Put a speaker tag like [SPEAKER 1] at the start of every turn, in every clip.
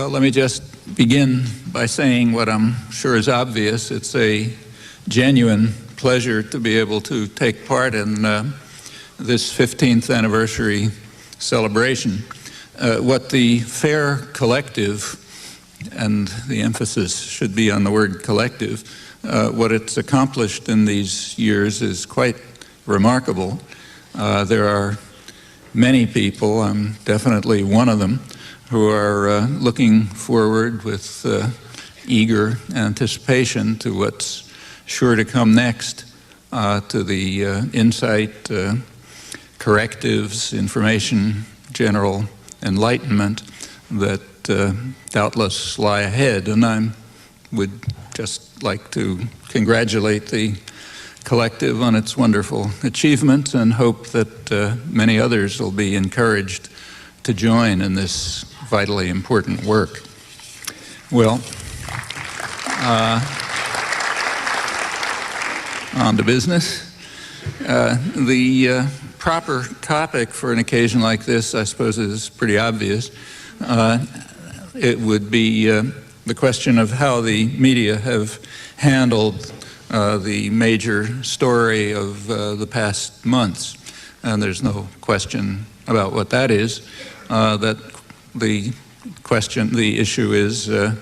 [SPEAKER 1] Well, let me just begin by saying what I'm sure is obvious. It's a genuine pleasure to be able to take part in this 15th anniversary celebration. What the FAIR Collective, and the emphasis should be on the word collective, what it's accomplished in these years is quite remarkable. There are many people, I'm definitely one of them, who are looking forward with eager anticipation to what's sure to come next, to the insight, correctives, information, general enlightenment that doubtless lie ahead. And I would just like to congratulate the collective on its wonderful achievements and hope that many others will be encouraged to join in this vitally important work. Well, on to business. The proper topic for an occasion like this, I suppose, is pretty obvious. It would be the question of how the media have handled the major story of the past months. And there's no question about what that is. That the issue is the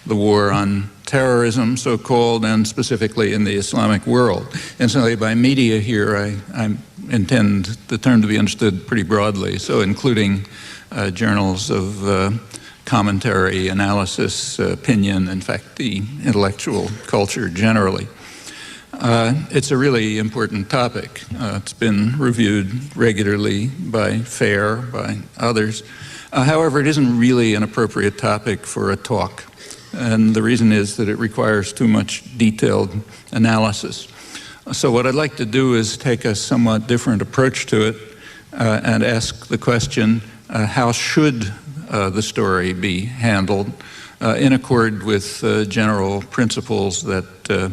[SPEAKER 1] war on terrorism, so-called, and specifically in the Islamic world. Incidentally, by media here, I intend the term to be understood pretty broadly, so including journals of commentary, analysis, opinion, in fact, the intellectual culture generally. It's a really important topic. It's been reviewed regularly by FAIR, by others. However, it isn't really an appropriate topic for a talk. And the reason is that it requires too much detailed analysis. So what I'd like to do is take a somewhat different approach to it and ask the question, how should the story be handled in accord with general principles that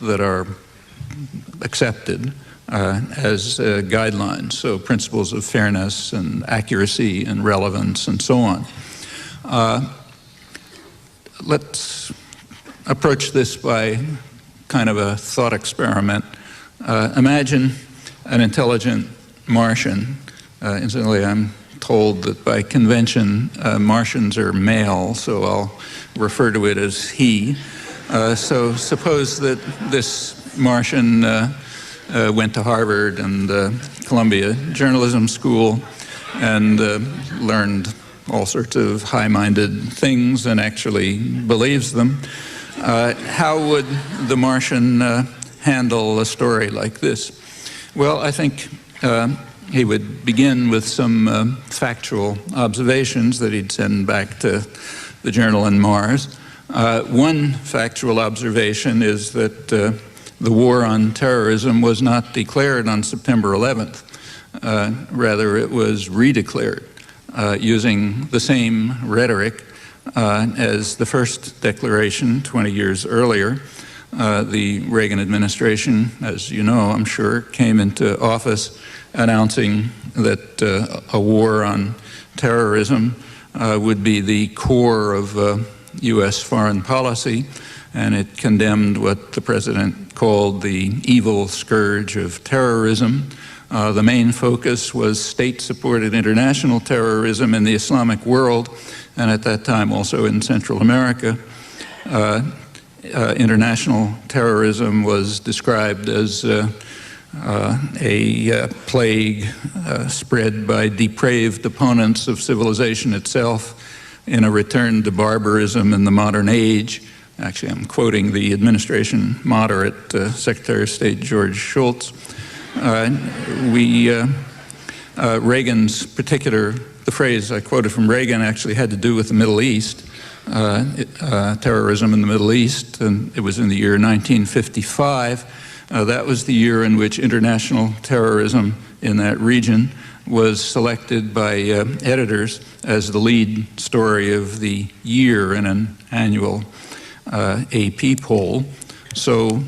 [SPEAKER 1] are accepted as guidelines, so principles of fairness and accuracy and relevance and so on. Let's approach this by kind of a thought experiment. Imagine an intelligent Martian. Incidentally, I'm told that by convention Martians are male, so I'll refer to it as he. So suppose that this Martian went to Harvard and Columbia Journalism School and learned all sorts of high-minded things and actually believes them. How would the Martian handle a story like this? Well, I think he would begin with some factual observations that he'd send back to the journal on Mars. One factual observation is that the war on terrorism was not declared on September 11th. Rather, it was redeclared using the same rhetoric as the first declaration 20 years earlier. The Reagan administration, as you know, I'm sure, came into office announcing that a war on terrorism would be the core of U.S. foreign policy, and it condemned what the president called the evil scourge of terrorism. The main focus was state-supported international terrorism in the Islamic world, and at that time also in Central America. International terrorism was described as a plague spread by depraved opponents of civilization itself in a return to barbarism in the modern age. Actually, I'm quoting the administration moderate, Secretary of State George Shultz. Reagan's the phrase I quoted from Reagan actually had to do with the Middle East, terrorism in the Middle East, and it was in the year 1955. That was the year in which international terrorism in that region was selected by editors as the lead story of the year in an annual AP poll. So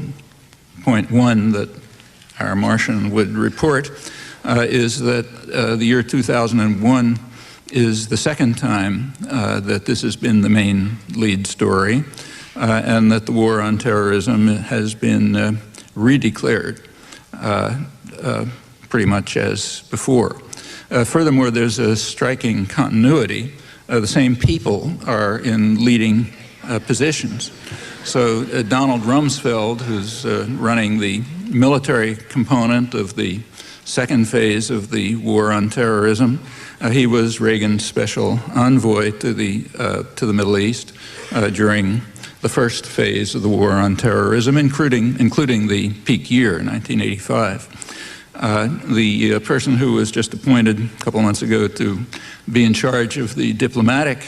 [SPEAKER 1] point one that our Martian would report is that the year 2001 is the second time that this has been the main lead story, and that the war on terrorism has been redeclared pretty much as before. Furthermore, there's a striking continuity. The same people are in leading positions. So Donald Rumsfeld, who's running the military component of the second phase of the war on terrorism, he was Reagan's special envoy to the Middle East during the first phase of the war on terrorism, including the peak year, 1985. The person who was just appointed a couple months ago to be in charge of the diplomatic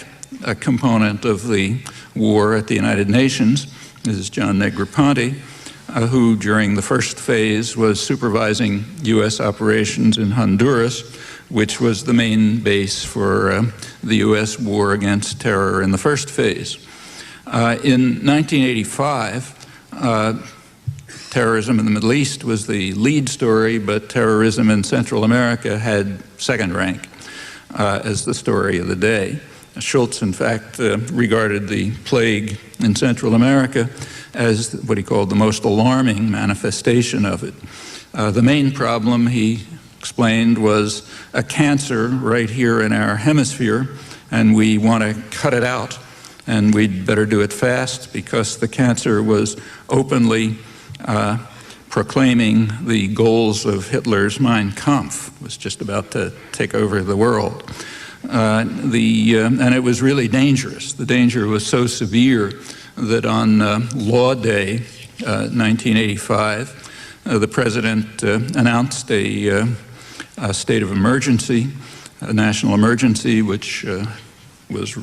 [SPEAKER 1] component of the war at the United Nations is John Negroponte, who during the first phase was supervising U.S. operations in Honduras, which was the main base for the U.S. war against terror in the first phase. In 1985, terrorism in the Middle East was the lead story, but terrorism in Central America had second rank as the story of the day. Schultz, in fact, regarded the plague in Central America as what he called the most alarming manifestation of it. The main problem, he explained, was a cancer right here in our hemisphere, and we want to cut it out, and we'd better do it fast because the cancer was openly proclaiming the goals of Hitler's Mein Kampf, was just about to take over the world. And it was really dangerous. The danger was so severe that on Law Day, 1985, the president announced a state of emergency, a national emergency, which was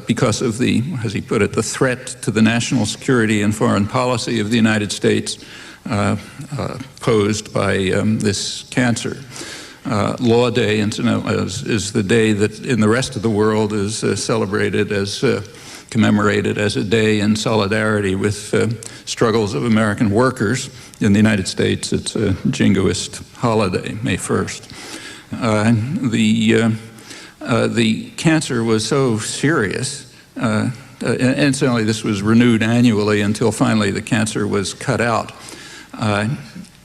[SPEAKER 1] because of the, as he put it, the threat to the national security and foreign policy of the United States posed by this cancer. Law Day, incidentally, is the day that in the rest of the world is celebrated as, commemorated as a day in solidarity with struggles of American workers. In the United States, it's a jingoist holiday, May 1st. The cancer was so serious, and incidentally, this was renewed annually until finally the cancer was cut out.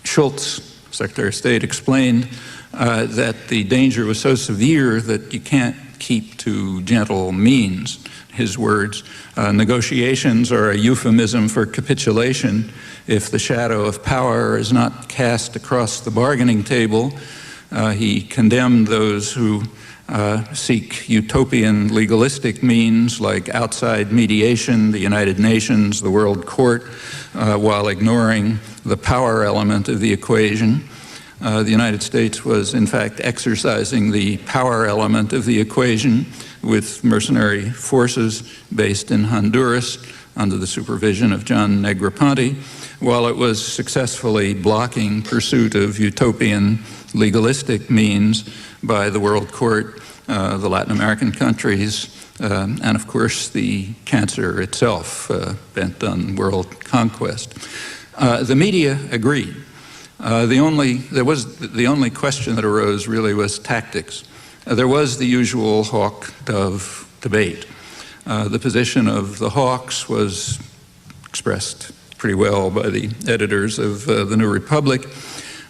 [SPEAKER 1] Schultz, Secretary of State, explained that the danger was so severe that you can't keep to gentle means. His words, negotiations are a euphemism for capitulation. If the shadow of power is not cast across the bargaining table, he condemned those who seek utopian legalistic means like outside mediation, the United Nations, the World Court, while ignoring the power element of the equation. The United States was, in fact, exercising the power element of the equation with mercenary forces based in Honduras under the supervision of John Negroponte, while it was successfully blocking pursuit of utopian legalistic means by the World Court, the Latin American countries, and of course the cancer itself, bent on world conquest. The media agreed. The only question that arose really was tactics. There was the usual hawk-dove debate. The position of the hawks was expressed pretty well by the editors of the New Republic.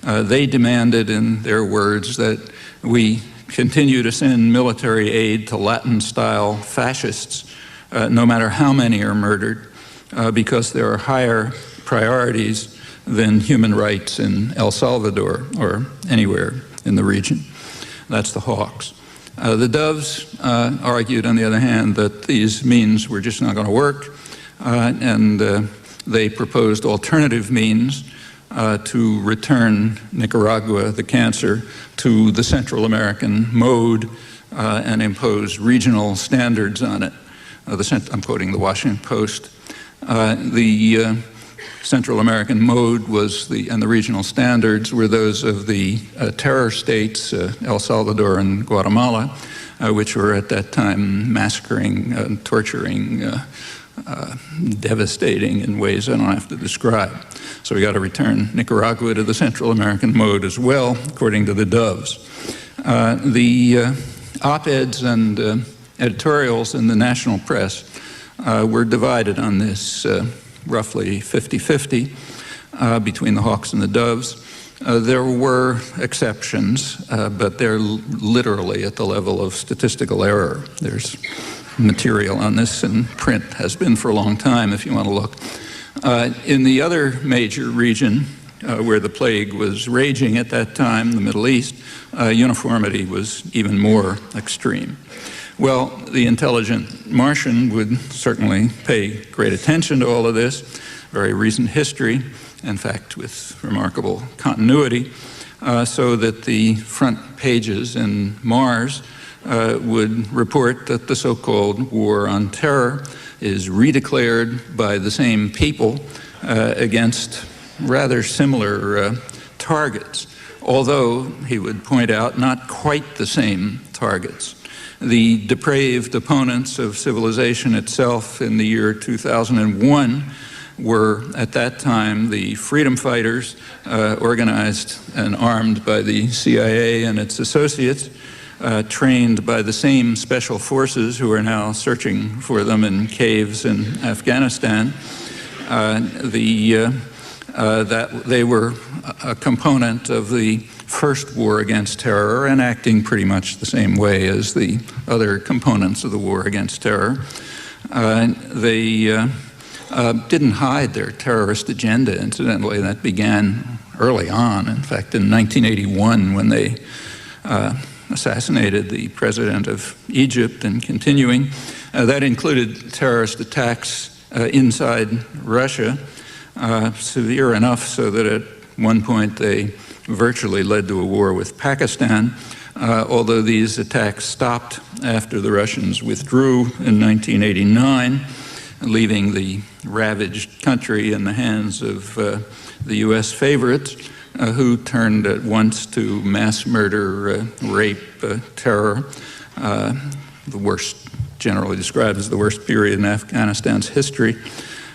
[SPEAKER 1] They demanded, in their words, that we continue to send military aid to Latin-style fascists, no matter how many are murdered, because there are higher priorities than human rights in El Salvador or anywhere in the region. That's the hawks. The doves argued, on the other hand, that these means were just not going to work, and they proposed alternative means to return Nicaragua, the cancer, to the Central American mode and impose regional standards on it. I'm quoting the Washington Post. The Central American mode was and the regional standards were those of the terror states, El Salvador and Guatemala, which were at that time massacring, torturing, devastating in ways I don't have to describe. So we got to return Nicaragua to the Central American mode as well, according to the doves. The op-eds and editorials in the national press were divided on this, roughly 50-50 between the hawks and the doves. There were exceptions, but they're literally at the level of statistical error. There's material on this in print, has been for a long time if you want to look. In the other major region where the plague was raging at that time, the Middle East, uniformity was even more extreme. Well, the intelligent Martian would certainly pay great attention to all of this, very recent history, in fact, with remarkable continuity, so that the front pages in Mars would report that the so-called war on terror is redeclared by the same people against rather similar targets, although, he would point out, not quite the same targets. The depraved opponents of civilization itself in the year 2001 were, at that time, the freedom fighters organized and armed by the CIA and its associates, trained by the same special forces who are now searching for them in caves in Afghanistan. That they were a component of the first war against terror and acting pretty much the same way as the other components of the war against terror. They didn't hide their terrorist agenda, incidentally. That began early on. In fact, in 1981, when they assassinated the president of Egypt, and continuing, that included terrorist attacks inside Russia, severe enough so that at one point they virtually led to a war with Pakistan, although these attacks stopped after the Russians withdrew in 1989, leaving the ravaged country in the hands of the U.S. favorites, who turned at once to mass murder, rape, terror, the worst, generally described as the worst period in Afghanistan's history.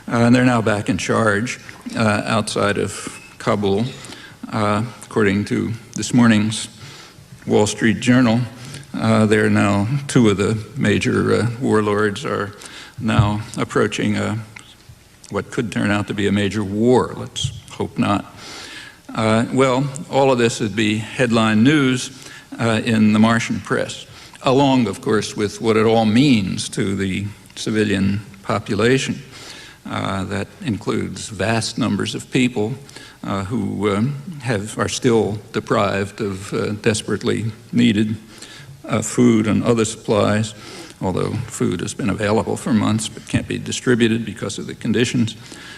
[SPEAKER 1] And they're now back in charge outside of Kabul. According to this morning's Wall Street Journal, they're now, two of the major warlords are now approaching what could turn out to be a major war. Let's hope not. Well, all of this would be headline news in the Martian press, along, of course, with what it all means to the civilian population. That includes vast numbers of people who are still deprived of desperately needed food and other supplies, although food has been available for months but can't be distributed because of the conditions.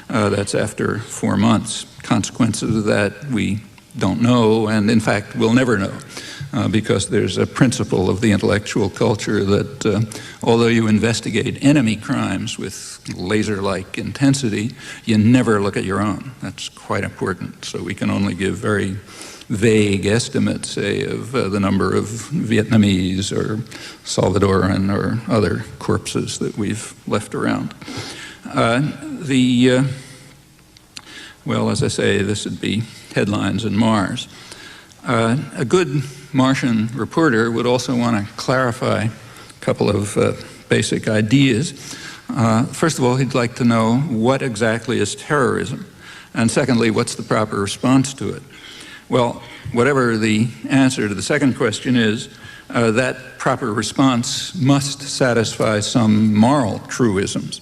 [SPEAKER 1] That's after 4 months. Consequences of that we don't know, and in fact we'll never know, because there's a principle of the intellectual culture that although you investigate enemy crimes with laser-like intensity, you never look at your own. That's quite important. So we can only give very vague estimates, say, of the number of Vietnamese or Salvadoran or other corpses that we've left around. Well, as I say, this would be headlines in Mars. A good Martian reporter would also want to clarify a couple of basic ideas. First of all, he'd like to know what exactly is terrorism, and secondly, what's the proper response to it? Well, whatever the answer to the second question is, that proper response must satisfy some moral truisms.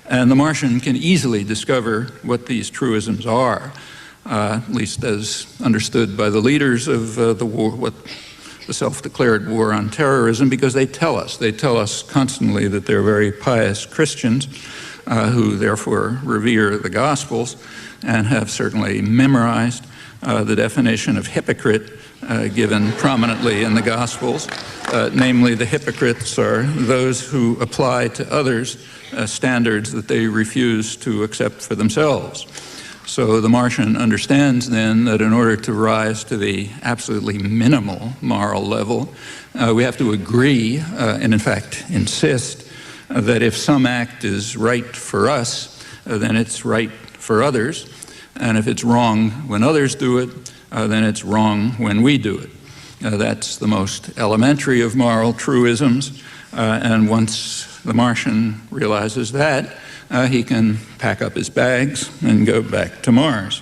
[SPEAKER 1] And the Martian can easily discover what these truisms are, at least as understood by the leaders of the war, what the self-declared war on terrorism, because they tell us. They tell us constantly that they're very pious Christians who therefore revere the Gospels and have certainly memorized the definition of hypocrite given prominently in the Gospels. Namely, the hypocrites are those who apply to others standards that they refuse to accept for themselves. So the Martian understands then that in order to rise to the absolutely minimal moral level, we have to agree, and in fact insist, that if some act is right for us, then it's right for others. And if it's wrong when others do it, then it's wrong when we do it. That's the most elementary of moral truisms. And once the Martian realizes that, he can pack up his bags and go back to Mars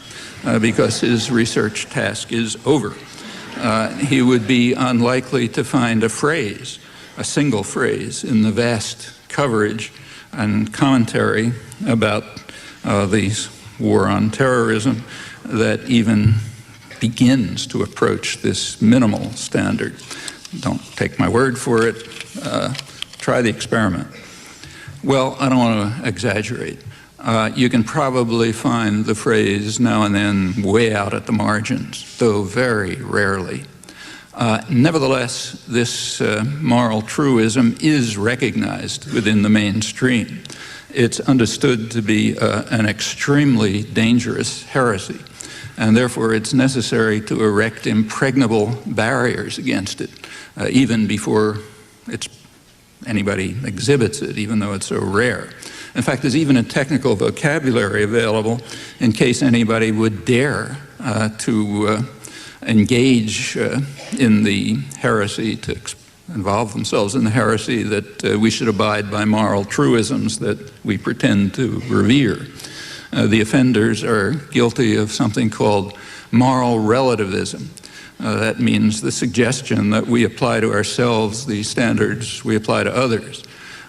[SPEAKER 1] because his research task is over. He would be unlikely to find a phrase, a single phrase, in the vast coverage and commentary about the war on terrorism that even begins to approach this minimal standard. Don't take my word for it. Try the experiment. Well, I don't want to exaggerate. You can probably find the phrase now and then way out at the margins, though very rarely. Nevertheless, this moral truism is recognized within the mainstream. It's understood to be an extremely dangerous heresy, and therefore it's necessary to erect impregnable barriers against it, even before anybody exhibits it, even though it's so rare. In fact, there's even a technical vocabulary available in case anybody would dare to engage in the heresy, to involve themselves in the heresy that we should abide by moral truisms that we pretend to revere. The offenders are guilty of something called moral relativism. That means the suggestion that we apply to ourselves the standards we apply to others,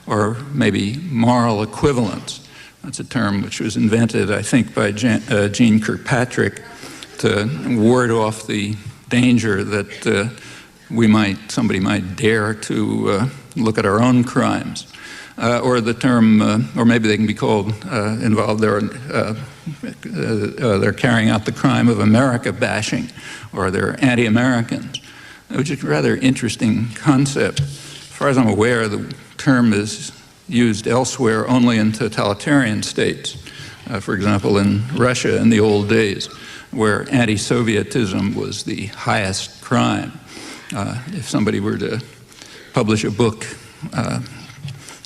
[SPEAKER 1] or maybe moral equivalence. That's a term which was invented, I think, by Jean Kirkpatrick to ward off the danger that somebody might dare to look at our own crimes. Or the term, or maybe they can be called involved, they're carrying out the crime of America bashing, or they're anti-Americans, which is a rather interesting concept. As far as I'm aware, the term is used elsewhere only in totalitarian states. For example, in Russia in the old days, where anti-Sovietism was the highest crime. If somebody were to publish a book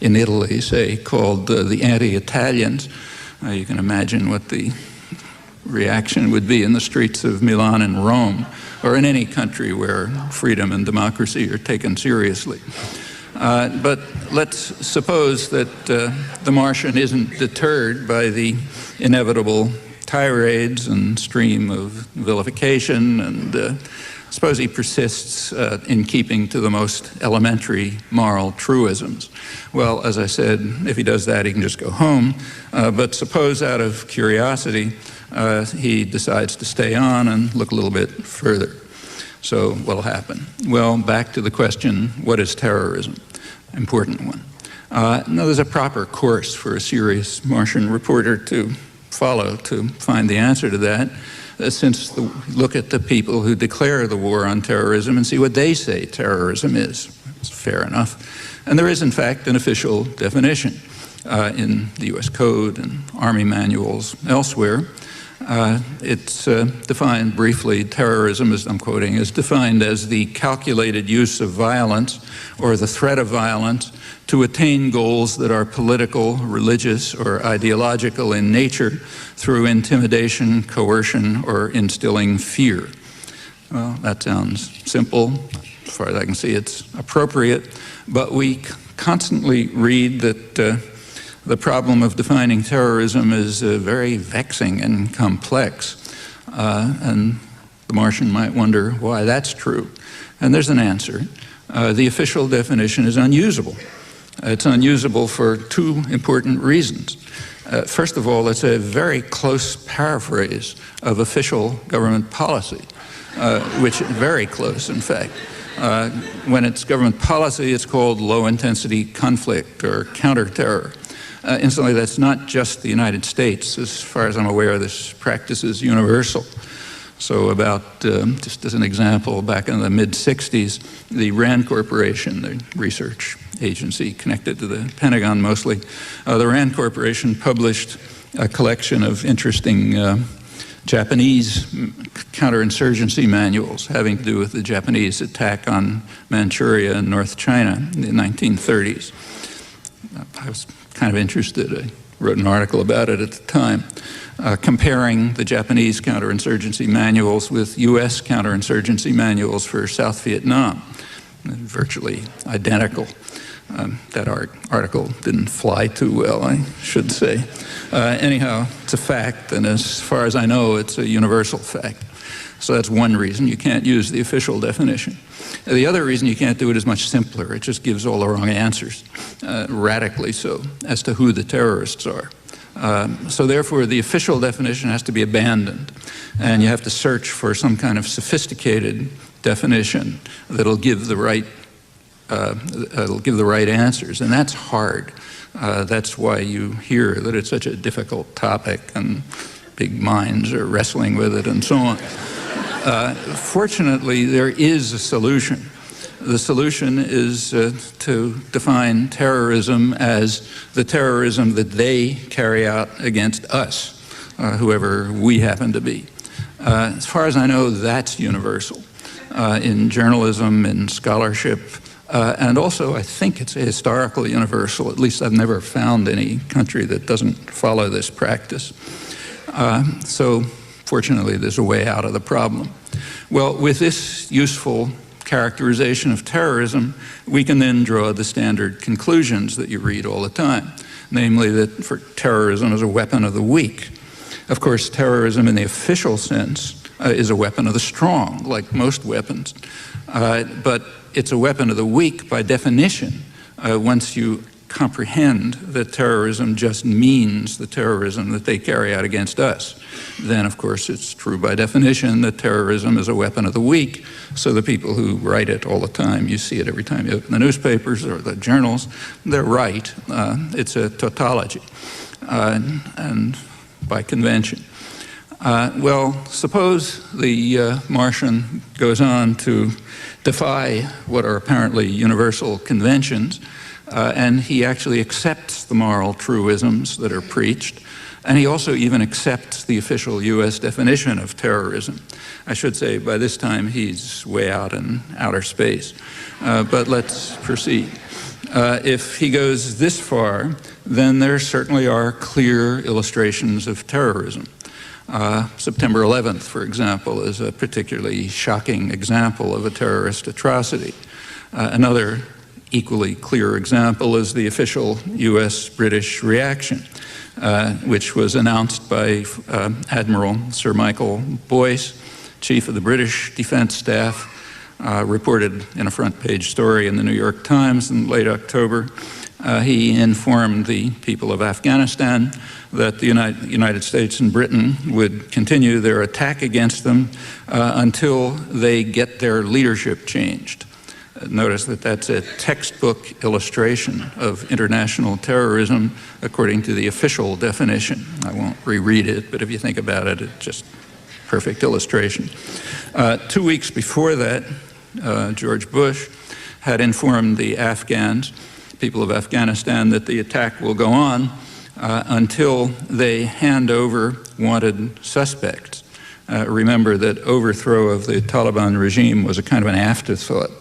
[SPEAKER 1] in Italy, say, called The Anti-Italians, you can imagine what the reaction would be in the streets of Milan and Rome, or in any country where freedom and democracy are taken seriously. But let's suppose that the Martian isn't deterred by the inevitable tirades and stream of vilification, and suppose he persists in keeping to the most elementary moral truisms. Well, as I said, if he does that, he can just go home. But suppose out of curiosity, he decides to stay on and look a little bit further. So what'll happen? Well, back to the question, what is terrorism? Important one. Now, there's a proper course for a serious Martian reporter to follow to find the answer to that. Look at the people who declare the war on terrorism and see what they say terrorism is. It's fair enough. And there is, in fact, an official definition in the U.S. Code and Army manuals elsewhere. It's defined briefly, terrorism, as I'm quoting, is defined as the calculated use of violence or the threat of violence to attain goals that are political, religious, or ideological in nature through intimidation, coercion, or instilling fear. Well, that sounds simple. As far as I can see, it's appropriate. But we constantly read that the problem of defining terrorism is very vexing and complex. And the Martian might wonder why that's true. And there's an answer. The official definition is unusable. It's unusable for two important reasons. First of all, it's a very close paraphrase of official government policy, which is very close, in fact. When it's government policy, it's called low-intensity conflict or counterterror. Incidentally, that's not just the United States. As far as I'm aware, this practice is universal. So about, just as an example, back in the mid-60s, the RAND Corporation, the research agency connected to the Pentagon mostly, the RAND Corporation published a collection of interesting Japanese counterinsurgency manuals having to do with the Japanese attack on Manchuria and North China in the 1930s. I was kind of interested. I wrote an article about it at the time, comparing the Japanese counterinsurgency manuals with US counterinsurgency manuals for South Vietnam. Virtually identical. That article didn't fly too well, I should say. Anyhow, it's a fact, and as far as I know, it's a universal fact. So that's one reason you can't use the official definition. The other reason you can't do it is much simpler. It just gives all the wrong answers, radically so, as to who the terrorists are. So therefore, the official definition has to be abandoned, and you have to search for some kind of sophisticated definition that'll give the right answers, and that's hard. That's why you hear that it's such a difficult topic, and big minds are wrestling with it, and so on. Fortunately, there is a solution. The solution is to define terrorism as the terrorism that they carry out against us, whoever we happen to be. As far as I know, that's universal in journalism, in scholarship, and also I think it's a historical universal. At least I've never found any country that doesn't follow this practice. So fortunately, there's a way out of the problem. Well, with this useful characterization of terrorism, we can then draw the standard conclusions that you read all the time, namely that terrorism is a weapon of the weak. Of course, terrorism in the official sense is a weapon of the strong, like most weapons, but it's a weapon of the weak by definition once you comprehend that terrorism just means the terrorism that they carry out against us. Then, of course, it's true by definition that terrorism is a weapon of the weak, so the people who write it all the time, you see it every time you open the newspapers or the journals, they're right. It's a tautology, and by convention. Well, suppose the Martian goes on to defy what are apparently universal conventions, and he actually accepts the moral truisms that are preached, and he also even accepts the official US definition of terrorism. I should say by this time he's way out in outer space, but let's proceed. If he goes this far, then there certainly are clear illustrations of terrorism. September 11th, for example, is a particularly shocking example of a terrorist atrocity. Another equally clear example is the official US-British reaction, which was announced by Admiral Sir Michael Boyce, Chief of the British Defense Staff, reported in a front-page story in the New York Times in late October. He informed the people of Afghanistan that the United States and Britain would continue their attack against them until they get their leadership changed. Notice that that's a textbook illustration of international terrorism according to the official definition. I won't reread it, but if you think about it, it's just perfect illustration. 2 weeks before that, George Bush had informed the Afghans, people of Afghanistan, that the attack will go on until they hand over wanted suspects. Remember that overthrow of the Taliban regime was a kind of an afterthought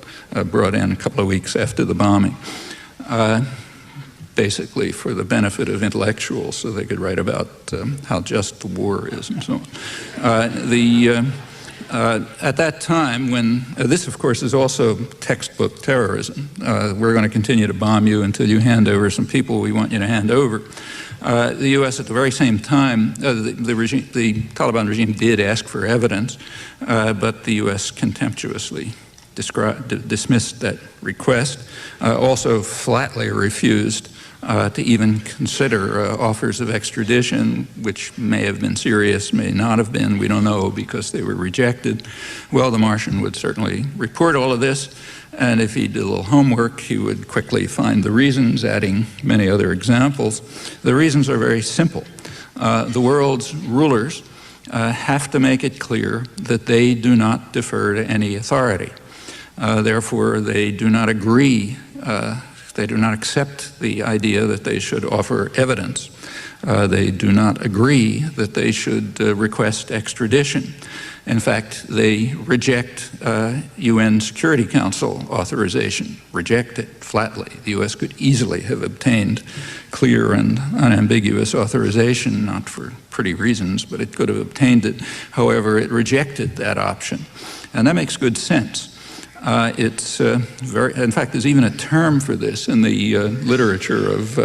[SPEAKER 1] brought in a couple of weeks after the bombing, basically for the benefit of intellectuals so they could write about how just the war is and so on. At that time, when this, of course, is also textbook terrorism. We're going to continue to bomb you until you hand over some people we want you to hand over. The U.S. at the very same time, the Taliban regime did ask for evidence, but the U.S. contemptuously dismissed that request, also flatly refused to even consider offers of extradition, which may have been serious, may not have been, we don't know, because they were rejected. Well, the Martian would certainly report all of this, and if he did a little homework, he would quickly find the reasons, adding many other examples. The reasons are very simple. The world's rulers have to make it clear that they do not defer to any authority. Therefore, they do not agree They do not accept the idea that they should offer evidence. They do not agree that they should request extradition. In fact, they reject UN Security Council authorization, reject it flatly. The US could easily have obtained clear and unambiguous authorization, not for pretty reasons, but it could have obtained it. However, it rejected that option. And that makes good sense. In fact, there's even a term for this in the literature of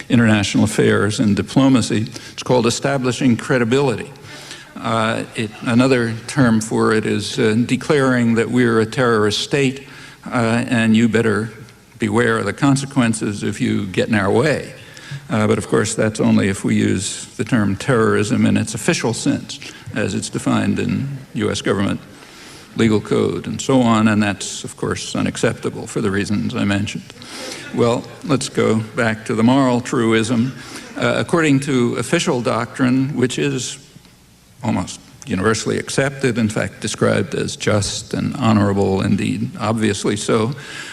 [SPEAKER 1] international affairs and diplomacy. It's called establishing credibility. Another term for it is declaring that we're a terrorist state and you better beware of the consequences if you get in our way. But of course, that's only if we use the term terrorism in its official sense, as it's defined in US government legal code and so on, and that's, of course, unacceptable for the reasons I mentioned. Well, let's go back to the moral truism. According to official doctrine, which is almost universally accepted, in fact described as just and honorable, indeed obviously so,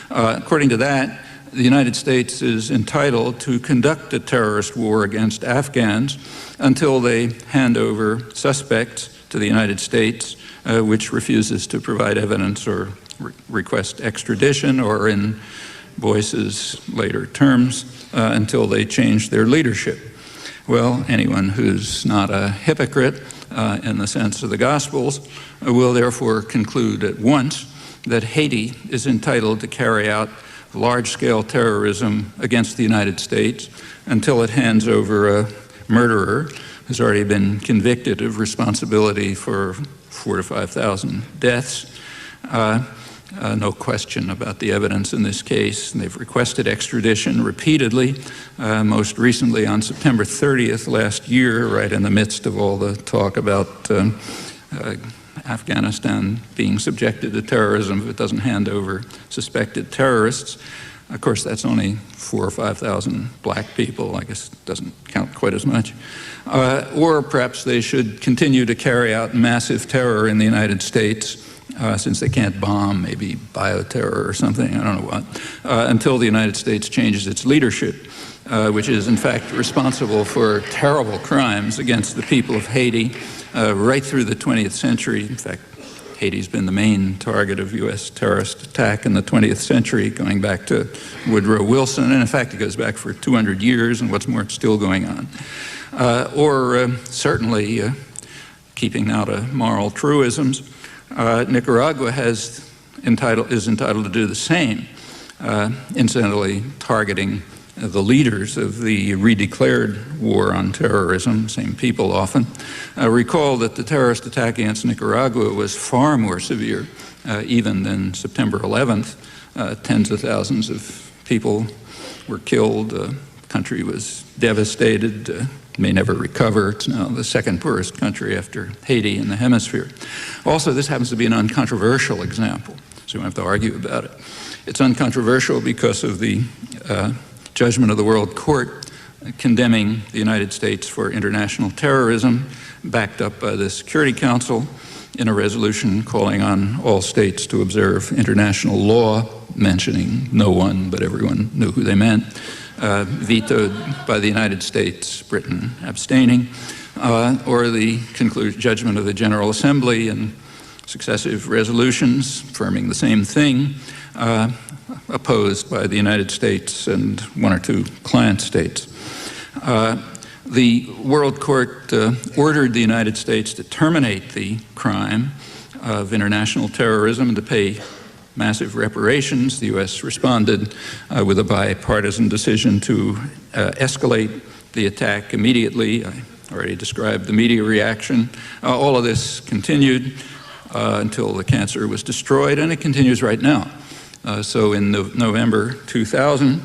[SPEAKER 1] according to that, the United States is entitled to conduct a terrorist war against Afghans until they hand over suspects to the United States, which refuses to provide evidence or request extradition, or in Boyce's later terms, until they change their leadership. Well, anyone who's not a hypocrite in the sense of the Gospels will therefore conclude at once that Haiti is entitled to carry out large-scale terrorism against the United States until it hands over a murderer who's already been convicted of responsibility for 4,000 to 5,000 deaths. No question about the evidence in this case. They've requested extradition repeatedly, most recently on September 30th last year, right in the midst of all the talk about Afghanistan being subjected to terrorism if it doesn't hand over suspected terrorists. Of course, that's only 4,000 or 5,000 black people. I guess it doesn't count quite as much. Or perhaps they should continue to carry out massive terror in the United States, since they can't bomb, maybe bioterror or something, I don't know what, until the United States changes its leadership, which is in fact responsible for terrible crimes against the people of Haiti right through the 20th century. In fact, Haiti's been the main target of US terrorist attack in the 20th century, going back to Woodrow Wilson, and in fact it goes back for 200 years, and what's more, it's still going on. Certainly, keeping now to moral truisms, Nicaragua is entitled to do the same, incidentally targeting the leaders of the redeclared war on terrorism, same people often. Recall that the terrorist attack against Nicaragua was far more severe even than September 11th. Tens of thousands of people were killed. The country was devastated. May never recover. It's now the second poorest country after Haiti in the hemisphere. Also, this happens to be an uncontroversial example, so we don't have to argue about it. It's uncontroversial because of the judgment of the World Court condemning the United States for international terrorism, backed up by the Security Council in a resolution calling on all states to observe international law, mentioning no one, but everyone knew who they meant. Vetoed by the United States, Britain abstaining, or the judgment of the General Assembly and successive resolutions affirming the same thing, opposed by the United States and one or two client states. The World Court ordered the United States to terminate the crime of international terrorism and to pay massive reparations. The U.S. responded with a bipartisan decision to escalate the attack immediately. I already described the media reaction. All of this continued until the cancer was destroyed, and it continues right now. So in November 2000,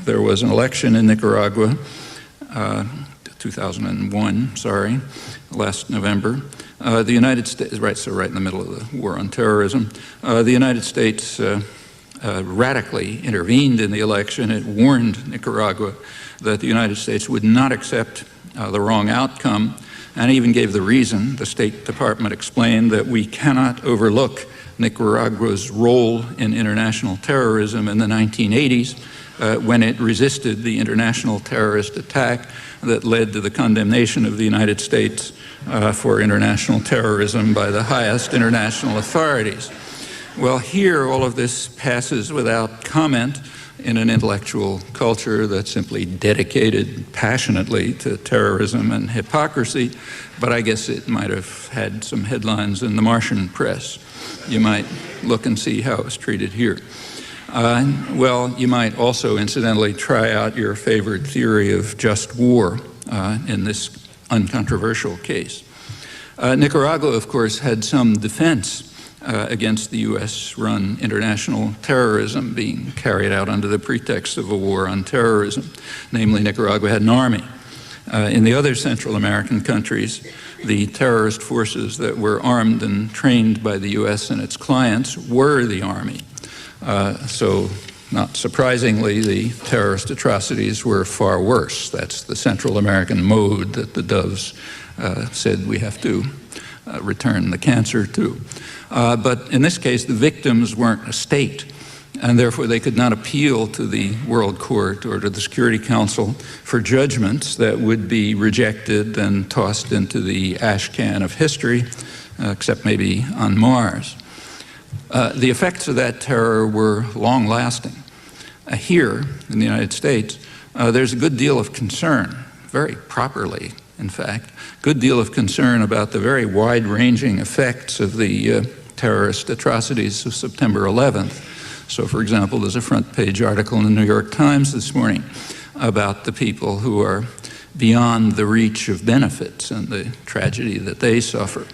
[SPEAKER 1] there was an election in Nicaragua, 2001, sorry, last November. The United States, right in the middle of the war on terrorism, the United States radically intervened in the election. It warned Nicaragua that the United States would not accept the wrong outcome, and even gave the reason. The State Department explained that we cannot overlook Nicaragua's role in international terrorism in the 1980s when it resisted the international terrorist attack that led to the condemnation of the United States for international terrorism by the highest international authorities. Well, here all of this passes without comment in an intellectual culture that's simply dedicated passionately to terrorism and hypocrisy, but I guess it might have had some headlines in the Martian press. You might look and see how it was treated here. Well, you might also incidentally try out your favorite theory of just war in this uncontroversial case. Nicaragua, of course, had some defense against the US-run international terrorism being carried out under the pretext of a war on terrorism. Namely, Nicaragua had an army. In the other Central American countries, the terrorist forces that were armed and trained by the US and its clients were the army. So, not surprisingly, the terrorist atrocities were far worse. That's the Central American mode that the Doves said we have to return the cancer to. But in this case, the victims weren't a state, and therefore they could not appeal to the World Court or to the Security Council for judgments that would be rejected and tossed into the ash can of history, except maybe on Mars. The effects of that terror were long-lasting. Here, in the United States, there's a good deal of concern, very properly, in fact, good deal of concern about the very wide-ranging effects of the terrorist atrocities of September 11th. So, for example, there's a front-page article in the New York Times this morning about the people who are beyond the reach of benefits and the tragedy that they suffer.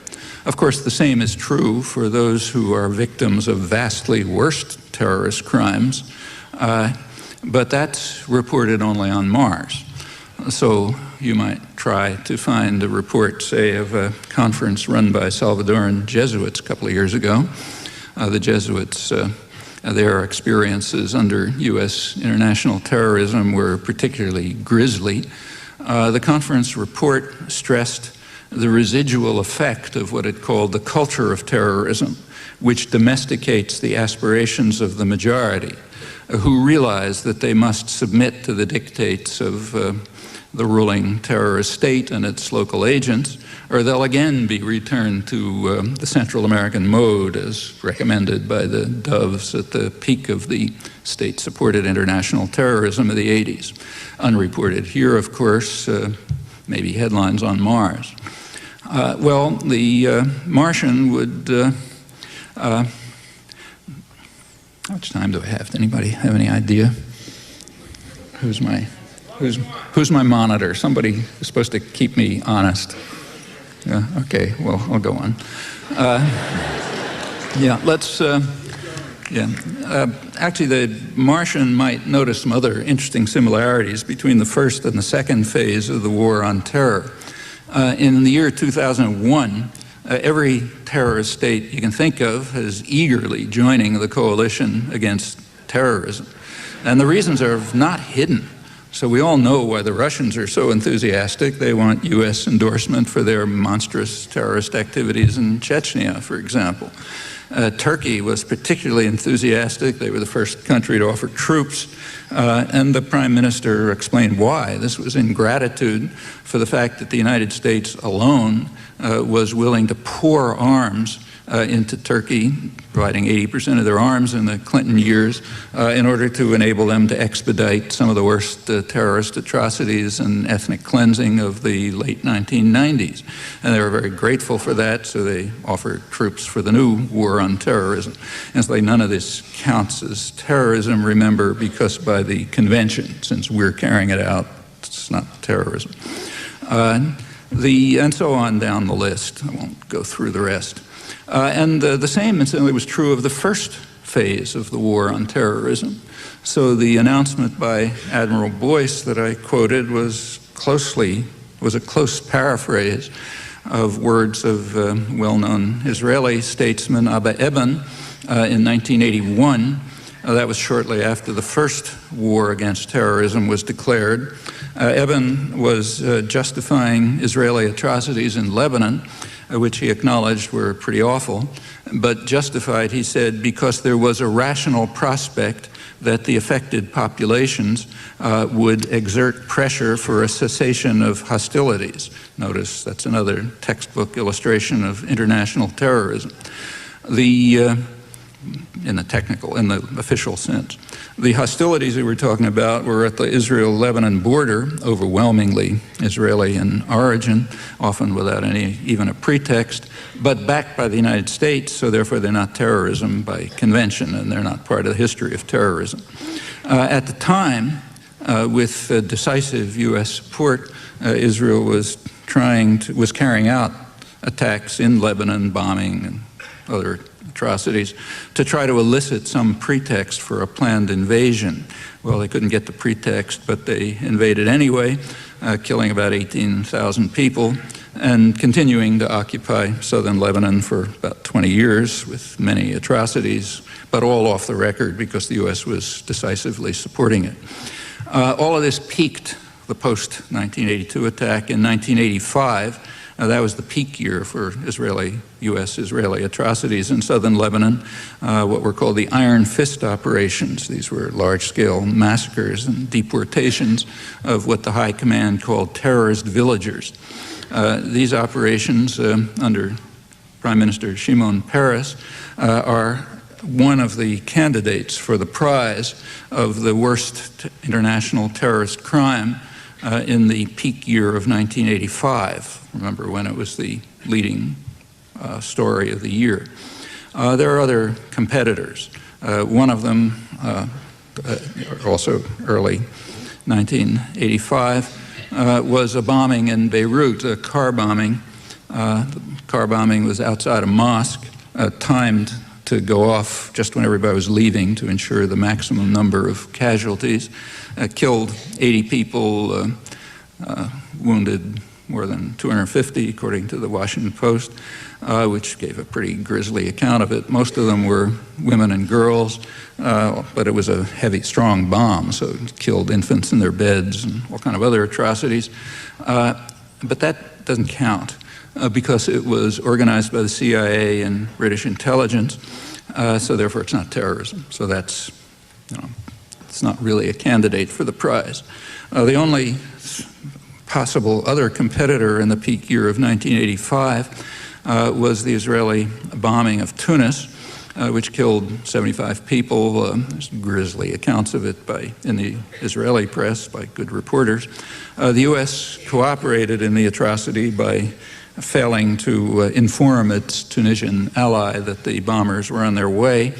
[SPEAKER 1] Of course, the same is true for those who are victims of vastly worse terrorist crimes, but that's reported only on Mars. So you might try to find a report, say, of a conference run by Salvadoran Jesuits a couple of years ago. The Jesuits, their experiences under U.S. international terrorism were particularly grisly. The conference report stressed the residual effect of what it called the culture of terrorism, which domesticates the aspirations of the majority, who realize that they must submit to the dictates of the ruling terrorist state and its local agents, or they'll again be returned to the Central American mode as recommended by the Doves at the peak of the state-supported international terrorism of the 80s. Unreported here, of course, maybe headlines on Mars. Well, the Martian would, how much time do I have? Does anybody have any idea? Who's my monitor? Somebody is supposed to keep me honest. Yeah, okay, well, I'll go on. Yeah, let's, actually, the Martian might notice some other interesting similarities between the first and the second phase of the war on terror. In the year 2001, every terrorist state you can think of is eagerly joining the coalition against terrorism. And the reasons are not hidden. So we all know why the Russians are so enthusiastic. They want U.S. endorsement for their monstrous terrorist activities in Chechnya, for example. Turkey was particularly enthusiastic. They were the first country to offer troops, and the Prime Minister explained why. This was in gratitude for the fact that the United States alone was willing to pour arms into Turkey, providing 80% of their arms in the Clinton years in order to enable them to expedite some of the worst terrorist atrocities and ethnic cleansing of the late 1990s. And they were very grateful for that, so they offered troops for the new war on terrorism. And so none of this counts as terrorism, remember, because by the convention, since we're carrying it out, it's not terrorism. And so on down the list. I won't go through the rest. And the same, incidentally, was true of the first phase of the war on terrorism. So the announcement by Admiral Boyce that I quoted was a close paraphrase of words of well-known Israeli statesman Abba Eban in 1981. That was shortly after the first war against terrorism was declared. Eban was justifying Israeli atrocities in Lebanon which he acknowledged were pretty awful, but justified, he said, because there was a rational prospect that the affected populations would exert pressure for a cessation of hostilities. Notice that's another textbook illustration of international terrorism. In the official sense. The hostilities that we're talking about were at the Israel-Lebanon border, overwhelmingly Israeli in origin, often without even a pretext, but backed by the United States, so therefore they're not terrorism by convention, and they're not part of the history of terrorism. At the time, with decisive U.S. support, Israel was carrying out attacks in Lebanon, bombing and other atrocities, to try to elicit some pretext for a planned invasion. Well, they couldn't get the pretext, but they invaded anyway, killing about 18,000 people and continuing to occupy southern Lebanon for about 20 years with many atrocities, but all off the record because the U.S. was decisively supporting it. All of this peaked, the post-1982 attack, in 1985. That was the peak year for U.S.-Israeli atrocities in southern Lebanon, what were called the Iron Fist operations. These were large-scale massacres and deportations of what the High Command called terrorist villagers. These operations, under Prime Minister Shimon Peres, are one of the candidates for the prize of the worst international terrorist crime in the peak year of 1985. Remember when it was the leading story of the year. There are other competitors. One of them, also early 1985, was a bombing in Beirut, a car bombing. The car bombing was outside a mosque, timed to go off just when everybody was leaving to ensure the maximum number of casualties. Killed 80 people, wounded more than 250, according to the Washington Post, which gave a pretty grisly account of it. Most of them were women and girls, but it was a heavy, strong bomb, so it killed infants in their beds and all kind of other atrocities. But that doesn't count because it was organized by the CIA and British intelligence, so therefore it's not terrorism. So that's, it's not really a candidate for the prize. The only possible other competitor in the peak year of 1985 was the Israeli bombing of Tunis, which killed 75 people. There's grisly accounts of it in the Israeli press by good reporters. The U.S. cooperated in the atrocity by failing to inform its Tunisian ally that the bombers were on their way.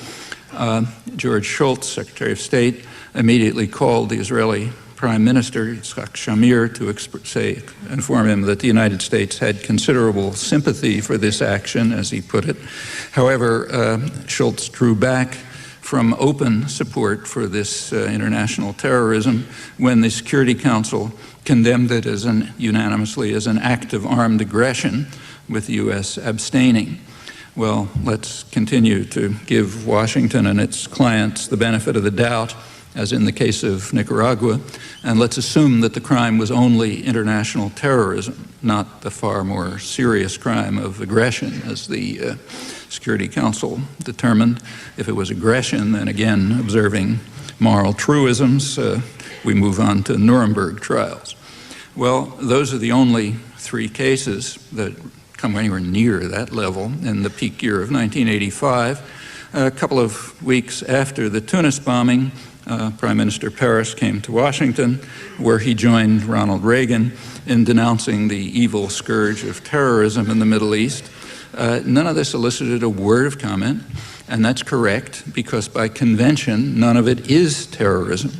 [SPEAKER 1] George Shultz, Secretary of State, immediately called the Israeli Prime Minister, Yitzhak Shamir, to inform him that the United States had considerable sympathy for this action, as he put it. However, Shultz drew back from open support for this international terrorism when the Security Council condemned it unanimously as an act of armed aggression, with the U.S. abstaining. Well, let's continue to give Washington and its clients the benefit of the doubt, as in the case of Nicaragua, and let's assume that the crime was only international terrorism, not the far more serious crime of aggression, as the Security Council determined. If it was aggression, then again, observing moral truisms, we move on to Nuremberg trials. Well, those are the only three cases that come anywhere near that level in the peak year of 1985. A couple of weeks after the Tunis bombing, Prime Minister Peres came to Washington, where he joined Ronald Reagan in denouncing the evil scourge of terrorism in the Middle East. None of this elicited a word of comment, and that's correct, because by convention, none of it is terrorism.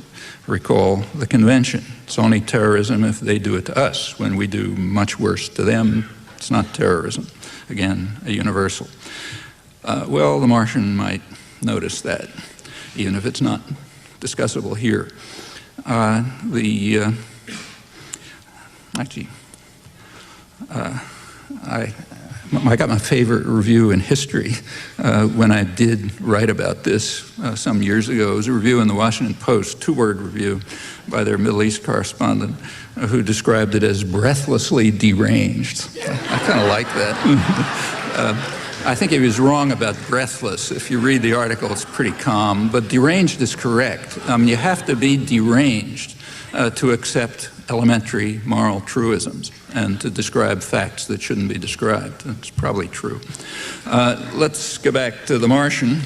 [SPEAKER 1] Recall the convention. It's only terrorism if they do it to us. When we do much worse to them, it's not terrorism. Again, a universal. Well, the Martian might notice that, even if it's not discussable here. I got my favorite review in history when I did write about this some years ago. It was a review in the Washington Post, two-word review by their Middle East correspondent, who described it as breathlessly deranged. I kind of like that. I think he was wrong about breathless. If you read the article, it's pretty calm, but deranged is correct. You have to be deranged to accept elementary moral truisms and to describe facts that shouldn't be described. That's probably true. Let's go back to the Martian.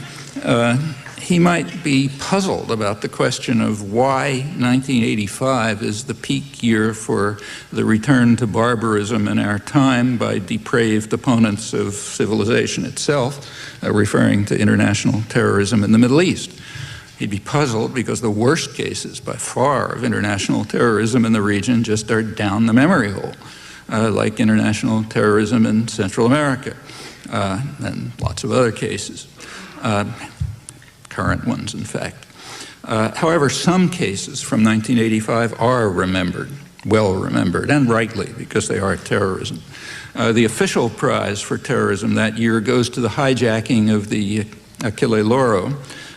[SPEAKER 1] He might be puzzled about the question of why 1985 is the peak year for the return to barbarism in our time by depraved opponents of civilization itself, referring to international terrorism in the Middle East. He'd be puzzled because the worst cases by far of international terrorism in the region just are down the memory hole, like international terrorism in Central America and lots of other cases. Current ones, in fact. However, some cases from 1985 are remembered, well remembered, and rightly, because they are terrorism. The official prize for terrorism that year goes to the hijacking of the Achille Lauro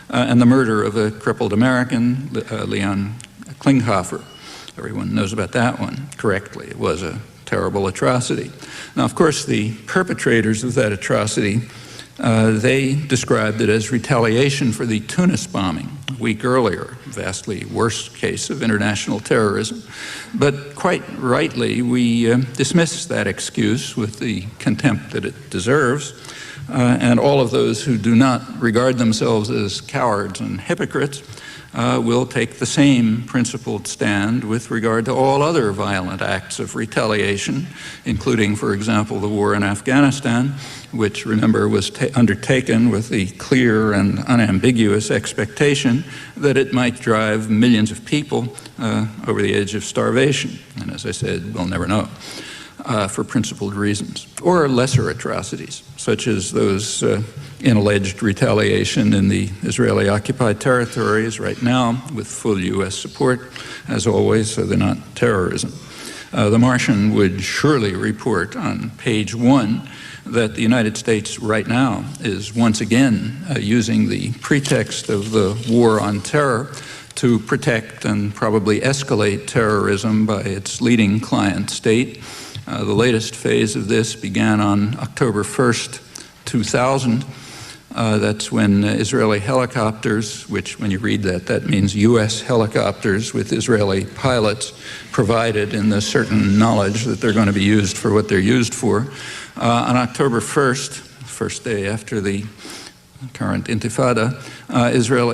[SPEAKER 1] and the murder of a crippled American, Leon Klinghoffer. Everyone knows about that one correctly. It was a terrible atrocity. Now, of course, the perpetrators of that atrocity they described it as retaliation for the Tunis bombing a week earlier, vastly worse case of international terrorism. But quite rightly, we dismiss that excuse with the contempt that it deserves. And all of those who do not regard themselves as cowards and hypocrites will take the same principled stand with regard to all other violent acts of retaliation, including, for example, the war in Afghanistan, which, remember, was undertaken with the clear and unambiguous expectation that it might drive millions of people over the edge of starvation. And as I said, we'll never know. For principled reasons, or lesser atrocities, such as those in alleged retaliation in the Israeli-occupied territories right now, with full U.S. support, as always, so they're not terrorism. The Martian would surely report on page 1 that the United States right now is once again using the pretext of the war on terror to protect and probably escalate terrorism by its leading client state. The latest phase of this began on October 1st, 2000. That's when Israeli helicopters, which when you read that, that means U.S. helicopters with Israeli pilots provided in the certain knowledge that they're going to be used for what they're used for. On October 1st, first day after the current intifada,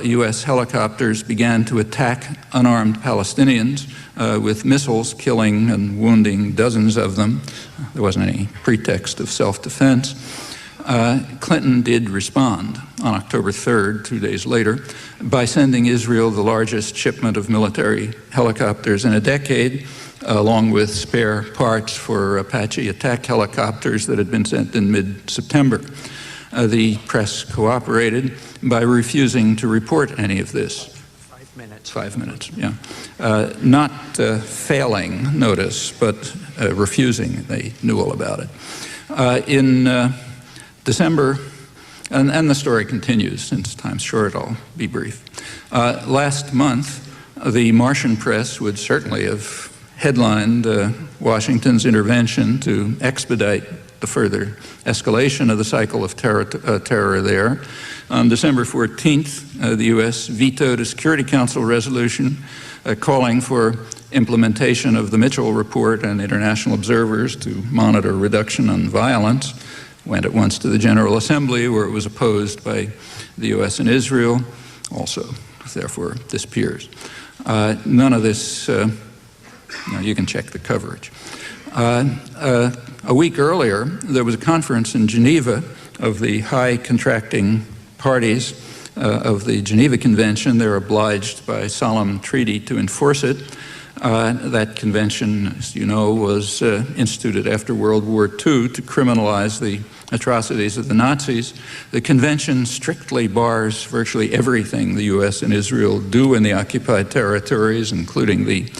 [SPEAKER 1] U.S. helicopters began to attack unarmed Palestinians with missiles, killing and wounding dozens of them. There wasn't any pretext of self-defense. Clinton did respond on October 3rd, 2 days later, by sending Israel the largest shipment of military helicopters in a decade, along with spare parts for Apache attack helicopters that had been sent in mid-September. The press cooperated by refusing to report any of this.
[SPEAKER 2] 5 minutes.
[SPEAKER 1] 5 minutes, yeah. Not failing notice, but refusing. They knew all about it. In December, and the story continues, since time's short, I'll be brief. Last month, the Martian press would certainly have headlined Washington's intervention to expedite the further escalation of the cycle of terror there. On December 14th, the U.S. vetoed a Security Council resolution calling for implementation of the Mitchell Report and international observers to monitor reduction on violence. Went at once to the General Assembly, where it was opposed by the U.S. and Israel, also therefore disappears. None of this, you can check the coverage. A week earlier, there was a conference in Geneva of the high contracting parties of the Geneva Convention. They're obliged by solemn treaty to enforce it. That convention, as you know, was instituted after World War II to criminalize the atrocities of the Nazis. The convention strictly bars virtually everything the U.S. and Israel do in the occupied territories, including the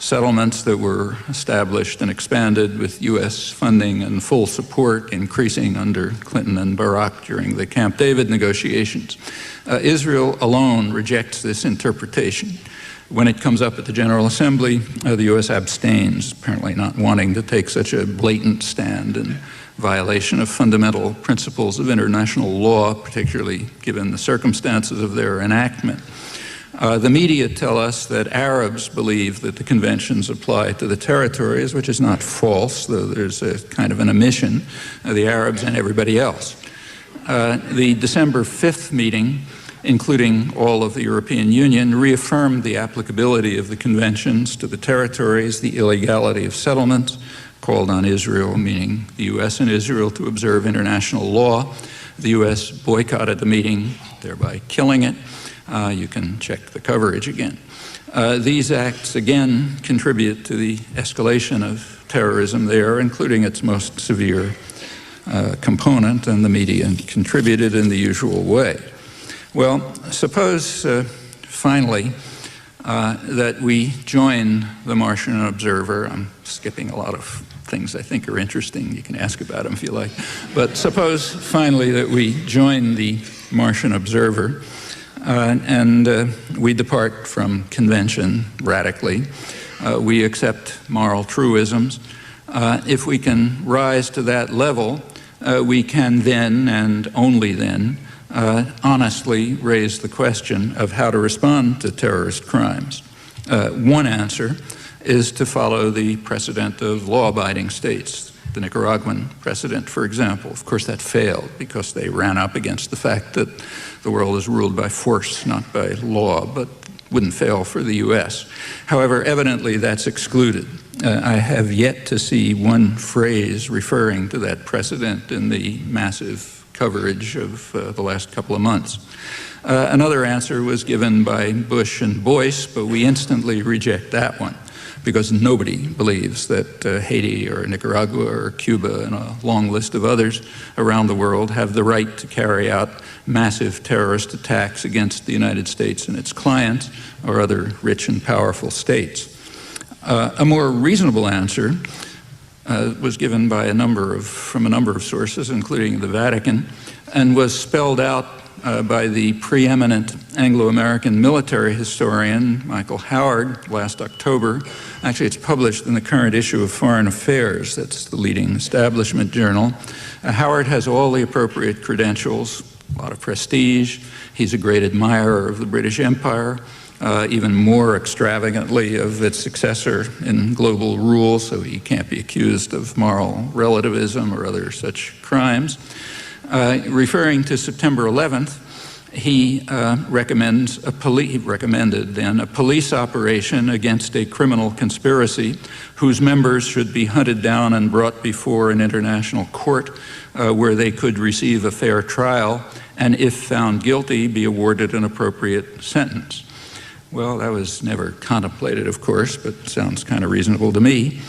[SPEAKER 1] settlements that were established and expanded with U.S. funding and full support increasing under Clinton and Barack during the Camp David negotiations. Israel alone rejects this interpretation. When it comes up at the General Assembly, the U.S. abstains, apparently not wanting to take such a blatant stand in violation of fundamental principles of international law, particularly given the circumstances of their enactment. The media tell us that Arabs believe that the conventions apply to the territories, which is not false, though there's a kind of an omission, the Arabs and everybody else. The December 5th meeting, including all of the European Union, reaffirmed the applicability of the conventions to the territories, the illegality of settlements, called on Israel, meaning the U.S. and Israel, to observe international law. The U.S. boycotted the meeting, thereby killing it. You can check the coverage again. These acts, again, contribute to the escalation of terrorism there, including its most severe component, and the media contributed in the usual way. Well, suppose, finally, that we join the Martian Observer. I'm skipping a lot of things I think are interesting. You can ask about them if you like. But suppose, finally, that we join the Martian Observer and we depart from convention radically. We accept moral truisms. If we can rise to that level, we can then, and only then, honestly raise the question of how to respond to terrorist crimes. One answer is to follow the precedent of law-abiding states, the Nicaraguan precedent, for example. Of course, that failed because they ran up against the fact that the world is ruled by force, not by law, but wouldn't fail for the U.S. However, evidently that's excluded. I have yet to see one phrase referring to that precedent in the massive coverage of the last couple of months. Another answer was given by Bush and Boyce, but we instantly reject that one because nobody believes that Haiti or Nicaragua or Cuba and a long list of others around the world have the right to carry out massive terrorist attacks against the United States and its clients or other rich and powerful states. A more reasonable answer was given by from a number of sources, including the Vatican, and was spelled out by the preeminent Anglo-American military historian, Michael Howard, last October. Actually, it's published in the current issue of Foreign Affairs. That's the leading establishment journal. Howard has all the appropriate credentials, a lot of prestige. He's a great admirer of the British Empire, even more extravagantly of its successor in global rule, so he can't be accused of moral relativism or other such crimes. Referring to September 11th, he recommended then a police operation against a criminal conspiracy whose members should be hunted down and brought before an international court where they could receive a fair trial and, if found guilty, be awarded an appropriate sentence. Well, that was never contemplated, of course, but sounds kind of reasonable to me.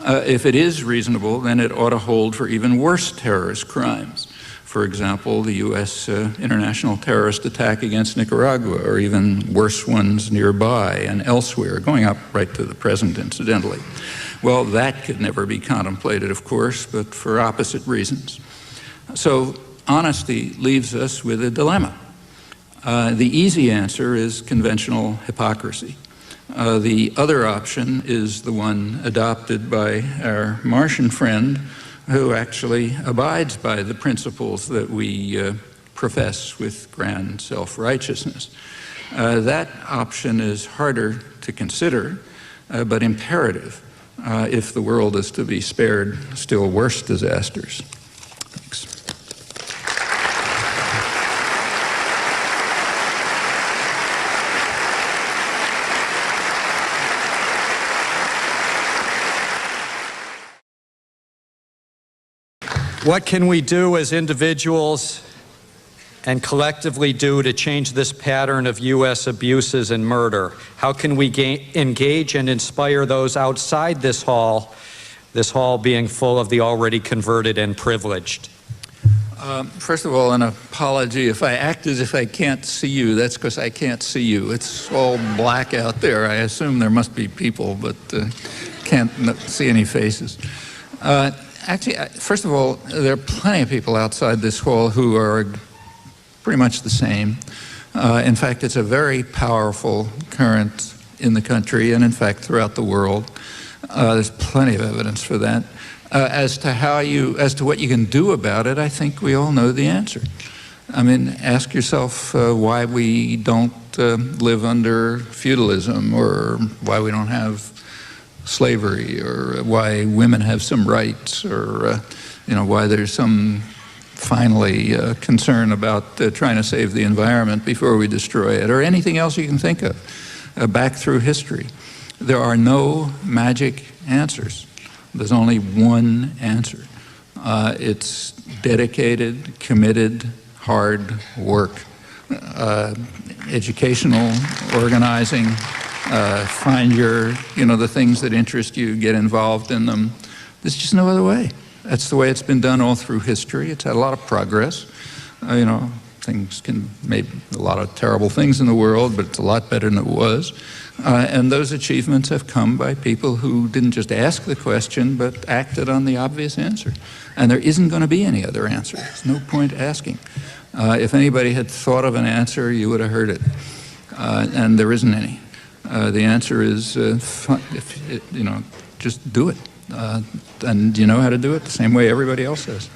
[SPEAKER 1] If it is reasonable, then it ought to hold for even worse terrorist crimes. For example, the U.S. International terrorist attack against Nicaragua, or even worse ones nearby and elsewhere, going up right to the present, incidentally. Well, that could never be contemplated, of course, but for opposite reasons. So honesty leaves us with a dilemma. The easy answer is conventional hypocrisy. The other option is the one adopted by our Martian friend, who actually abides by the principles that we profess with grand self-righteousness. That option is harder to consider, but imperative if the world is to be spared still worse disasters. Thanks.
[SPEAKER 2] What can we do as individuals and collectively do to change this pattern of U.S. abuses and murder? How can we engage and inspire those outside this hall being full of the already converted and privileged?
[SPEAKER 1] First of all, an apology. If I act as if I can't see you, that's because I can't see you. It's all black out there. I assume there must be people, but can't see any faces. Actually, first of all, there are plenty of people outside this hall who are pretty much the same. In fact, it's a very powerful current in the country and, in fact, throughout the world. There's plenty of evidence for that. As to what you can do about it, I think we all know the answer. I mean, ask yourself why we don't live under feudalism, or why we don't have slavery, or why women have some rights, or why there's some finally concern about trying to save the environment before we destroy it, or anything else you can think of back through history. There are no magic answers. There's only one answer. It's dedicated, committed, hard work. Educational, organizing, find the things that interest you, get involved in them. There's just no other way. That's the way it's been done all through history. It's had a lot of progress. Things can make a lot of terrible things in the world, but it's a lot better than it was. And those achievements have come by people who didn't just ask the question, but acted on the obvious answer. And there isn't going to be any other answer. There's no point asking. If anybody had thought of an answer, you would have heard it. And there isn't any. The answer is, just do it. And you know how to do it the same way everybody else does.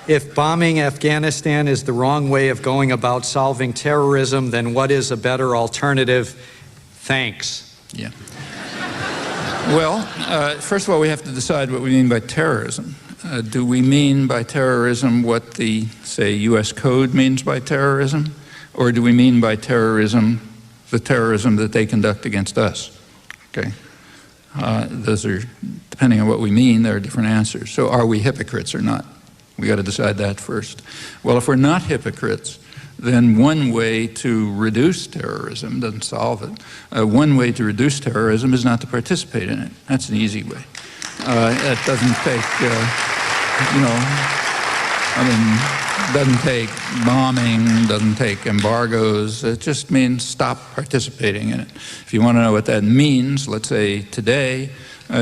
[SPEAKER 2] If bombing Afghanistan is the wrong way of going about solving terrorism, then what is a better alternative? Thanks.
[SPEAKER 1] Yeah. Well, first of all, we have to decide what we mean by terrorism. Do we mean by terrorism what the, say, U.S. Code means by terrorism? Or do we mean by terrorism the terrorism that they conduct against us? Okay. Those are, depending on what we mean, there are different answers. So are we hypocrites or not? We got to decide that first. Well, if we're not hypocrites, then one way to reduce terrorism doesn't solve it. One way to reduce terrorism is not to participate in it. That's an easy way. It doesn't take, doesn't take bombing, doesn't take embargoes. It just means stop participating in it. If you want to know what that means, let's say today,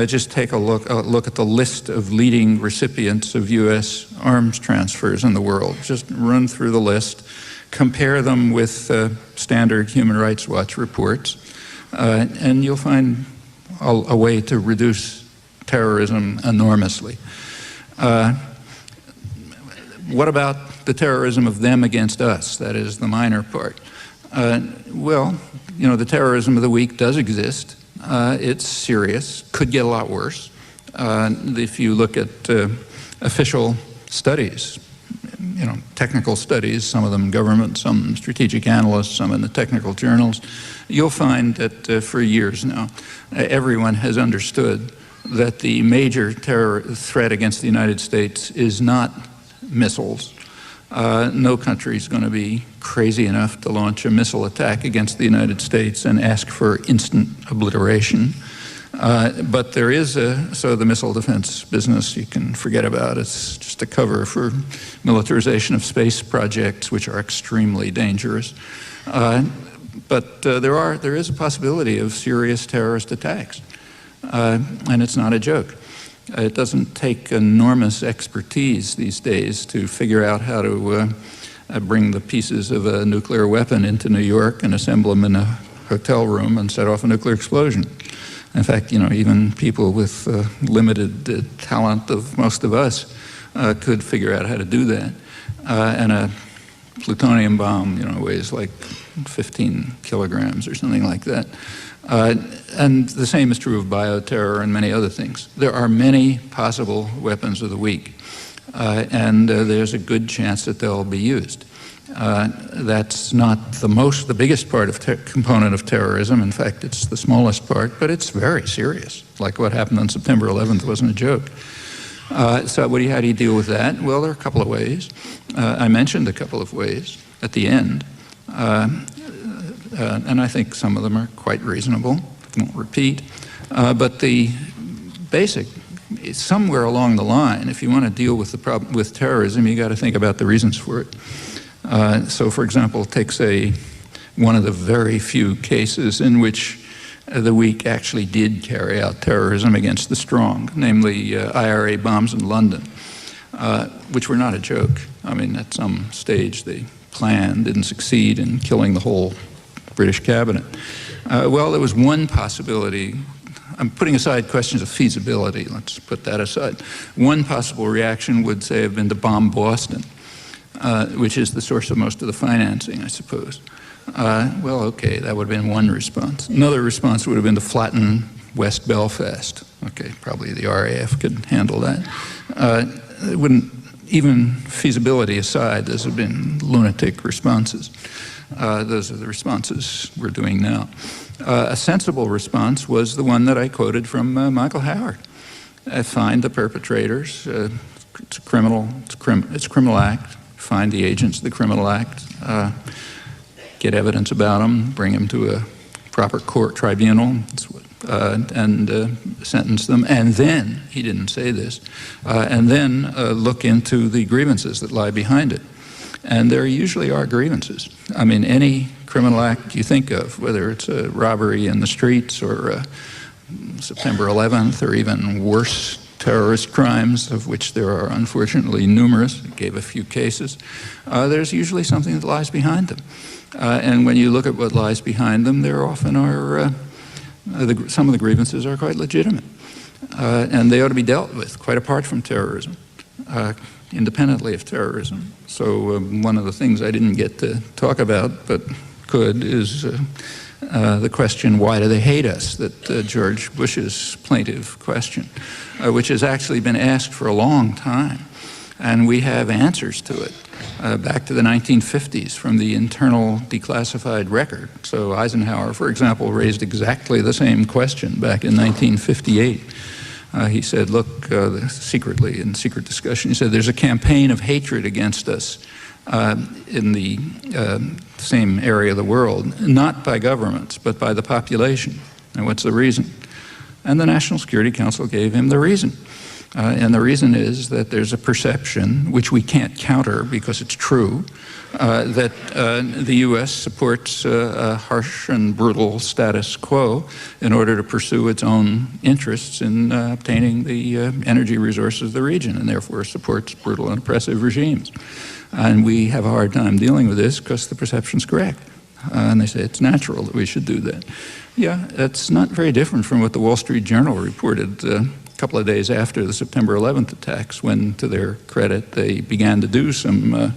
[SPEAKER 1] just take a look at the list of leading recipients of U.S. arms transfers in the world. Just run through the list, compare them with standard Human Rights Watch reports, and you'll find a way to reduce terrorism enormously. What about the terrorism of them against us? That is the minor part. Well, the terrorism of the weak does exist. It's serious, could get a lot worse. If you look at official studies, technical studies, some of them government, some strategic analysts, some in the technical journals, you'll find that for years now, everyone has understood that the major terror threat against the United States is not missiles. No country is going to be crazy enough to launch a missile attack against the United States and ask for instant obliteration. But there is so the missile defense business you can forget about. It's just a cover for militarization of space projects, which are extremely dangerous. But there is a possibility of serious terrorist attacks, and it's not a joke. It doesn't take enormous expertise these days to figure out how to bring the pieces of a nuclear weapon into New York and assemble them in a hotel room and set off a nuclear explosion. In fact, even people with limited talent of most of us could figure out how to do that. And a plutonium bomb, weighs like 15 kilograms or something like that. And the same is true of bioterror and many other things. There are many possible weapons of the weak, and there's a good chance that they'll be used. That's not the biggest part of component of terrorism. In fact, it's the smallest part, but it's very serious. Like what happened on September 11th wasn't a joke. So how do you deal with that? Well, there are a couple of ways. I mentioned a couple of ways at the end. And I think some of them are quite reasonable. I won't repeat. But the basic somewhere along the line, if you want to deal with the problem with terrorism, you got to think about the reasons for it. So, for example, take, say, one of the very few cases in which the weak actually did carry out terrorism against the strong, namely IRA bombs in London, which were not a joke. I mean, at some stage they planned, didn't succeed in killing the whole British cabinet. Well, there was one possibility. I'm putting aside questions of feasibility. Let's put that aside. One possible reaction would say have been to bomb Boston, which is the source of most of the financing, I suppose. Well, okay, that would have been one response. Another response would have been to flatten West Belfast. Okay, probably the RAF could handle that. It wouldn't, even feasibility aside, those have been lunatic responses. Those are the responses we're doing now. A sensible response was the one that I quoted from Michael Howard. Find the perpetrators. It's a criminal act. Find the agents of the criminal act. Get evidence about them. Bring them to a proper court tribunal. And sentence them. And then, he didn't say this, and then look into the grievances that lie behind it. And there usually are grievances. I mean, any criminal act you think of, whether it's a robbery in the streets or September 11th or even worse terrorist crimes, of which there are unfortunately numerous, I gave a few cases, there's usually something that lies behind them. And when you look at what lies behind them, there often are, some of the grievances are quite legitimate. And they ought to be dealt with, quite apart from terrorism. Independently of terrorism. So one of the things I didn't get to talk about, but could, is the question, why do they hate us? That George Bush's plaintive question, which has actually been asked for a long time. And we have answers to it, back to the 1950s from the internal declassified record. So Eisenhower, for example, raised exactly the same question back in 1958. He said, look, secretly, in secret discussion, he said, there's a campaign of hatred against us in the same area of the world, not by governments, but by the population. And what's the reason? And the National Security Council gave him the reason. And the reason is that there's a perception, which we can't counter because it's true, that the U.S. supports a harsh and brutal status quo in order to pursue its own interests in obtaining the energy resources of the region, and therefore supports brutal and oppressive regimes. And we have a hard time dealing with this because the perception's correct. And they say it's natural that we should do that. Yeah, that's not very different from what the Wall Street Journal reported a couple of days after the September 11th attacks, when, to their credit, they began to do some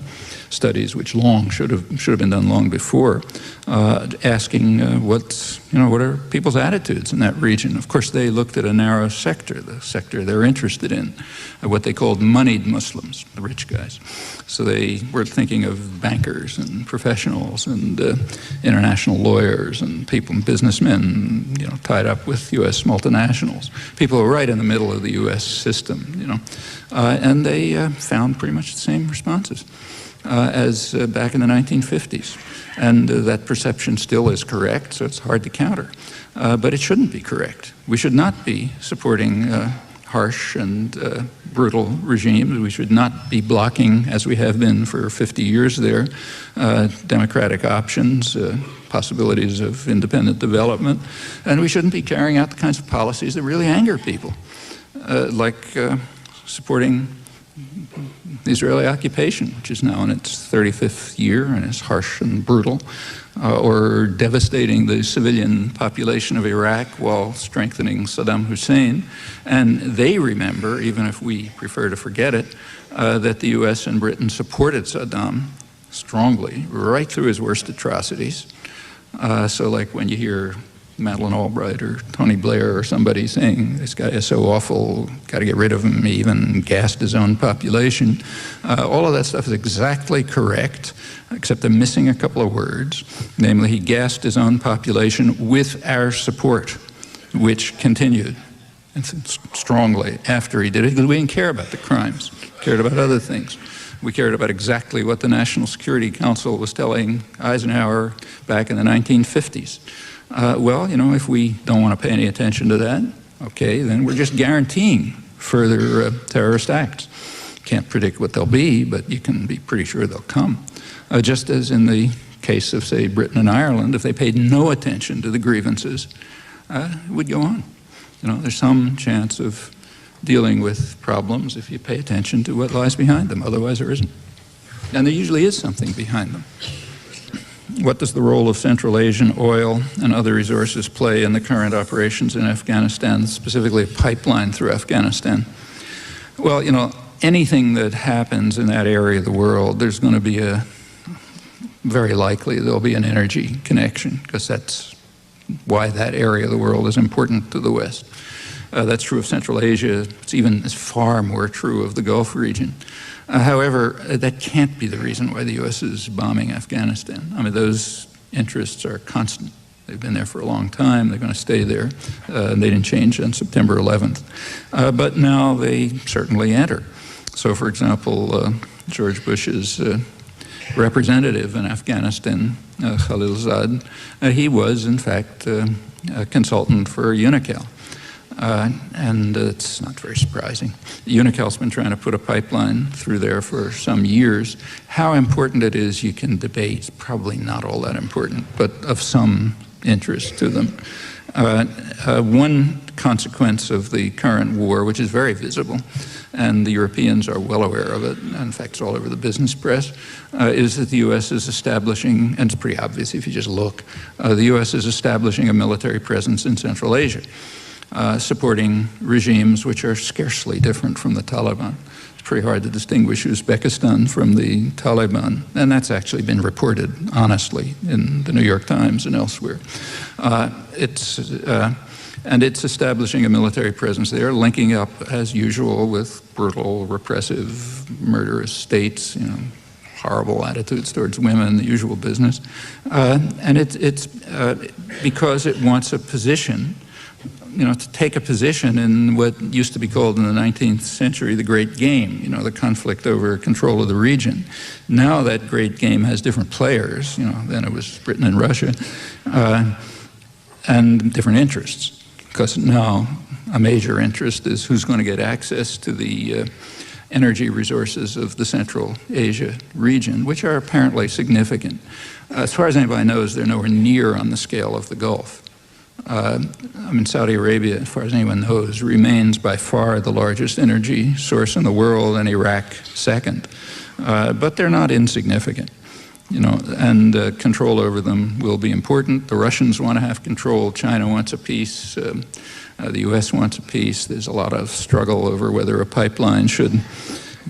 [SPEAKER 1] studies which should have been done long before, asking what are people's attitudes in that region. Of course, they looked at a narrow sector, the sector they're interested in, what they called moneyed Muslims, the rich guys. So they were thinking of bankers and professionals and international lawyers and businessmen, tied up with U.S. multinationals. People who are right in the middle of the U.S. system, and they found pretty much the same responses as back in the 1950s. And that perception still is correct, so it's hard to counter. But it shouldn't be correct. We should not be supporting harsh and brutal regimes. We should not be blocking, as we have been for 50 years there, democratic options, possibilities of independent development. And we shouldn't be carrying out the kinds of policies that really anger people, like supporting the Israeli occupation, which is now in its 35th year and is harsh and brutal, or devastating the civilian population of Iraq while strengthening Saddam Hussein. And they remember, even if we prefer to forget it, that the US and Britain supported Saddam strongly, right through his worst atrocities. So like when you hear Madeleine Albright or Tony Blair or somebody saying, this guy is so awful, got to get rid of him, he even gassed his own population. All of that stuff is exactly correct, except they're missing a couple of words. Namely, he gassed his own population with our support, which continued strongly after he did it, because we didn't care about the crimes, we cared about other things. We cared about exactly what the National Security Council was telling Eisenhower back in the 1950s. Well, if we don't want to pay any attention to that, okay, then we're just guaranteeing further terrorist acts. Can't predict what they'll be, but you can be pretty sure they'll come. Just as in the case of, say, Britain and Ireland, if they paid no attention to the grievances, it would go on. You know, there's some chance of dealing with problems if you pay attention to what lies behind them. Otherwise, there isn't. And there usually is something behind them. What does the role of Central Asian oil and other resources play in the current operations in Afghanistan, specifically a pipeline through Afghanistan? Well, you know, anything that happens in that area of the world, there's going to be very likely there'll be an energy connection, because that's why that area of the world is important to the West. That's true of Central Asia. It's far more true of the Gulf region. However, that can't be the reason why the U.S. is bombing Afghanistan. I mean, those interests are constant. They've been there for a long time. They're going to stay there. They didn't change on September 11th. But now they certainly enter. So, for example, George Bush's representative in Afghanistan, Khalilzad, he was, in fact, a consultant for Unocal. And it's not very surprising. Unical's been trying to put a pipeline through there for some years. How important it is, you can debate. Probably not all that important, but of some interest to them. One consequence of the current war, which is very visible, and the Europeans are well aware of it, in fact it's all over the business press, is that the U.S. is establishing, and it's pretty obvious if you just look, the U.S. is establishing a military presence in Central Asia, supporting regimes which are scarcely different from the Taliban. It's pretty hard to distinguish Uzbekistan from the Taliban, and that's actually been reported honestly in the New York Times and elsewhere. And it's establishing a military presence there, linking up, as usual, with brutal, repressive, murderous states, you know, horrible attitudes towards women, the usual business. And it's because it wants a position, you know, to take a position in what used to be called in the 19th century the Great Game, you know, the conflict over control of the region. Now that Great Game has different players, you know, then it was Britain and Russia, and different interests. Because now a major interest is who's going to get access to the energy resources of the Central Asia region, which are apparently significant. As far as anybody knows, they're nowhere near on the scale of the Gulf. I mean, Saudi Arabia, as far as anyone knows, remains by far the largest energy source in the world, and Iraq second. But they're not insignificant, you know, and control over them will be important. The Russians want to have control. China wants a peace. The U.S. wants a peace. There's a lot of struggle over whether a pipeline should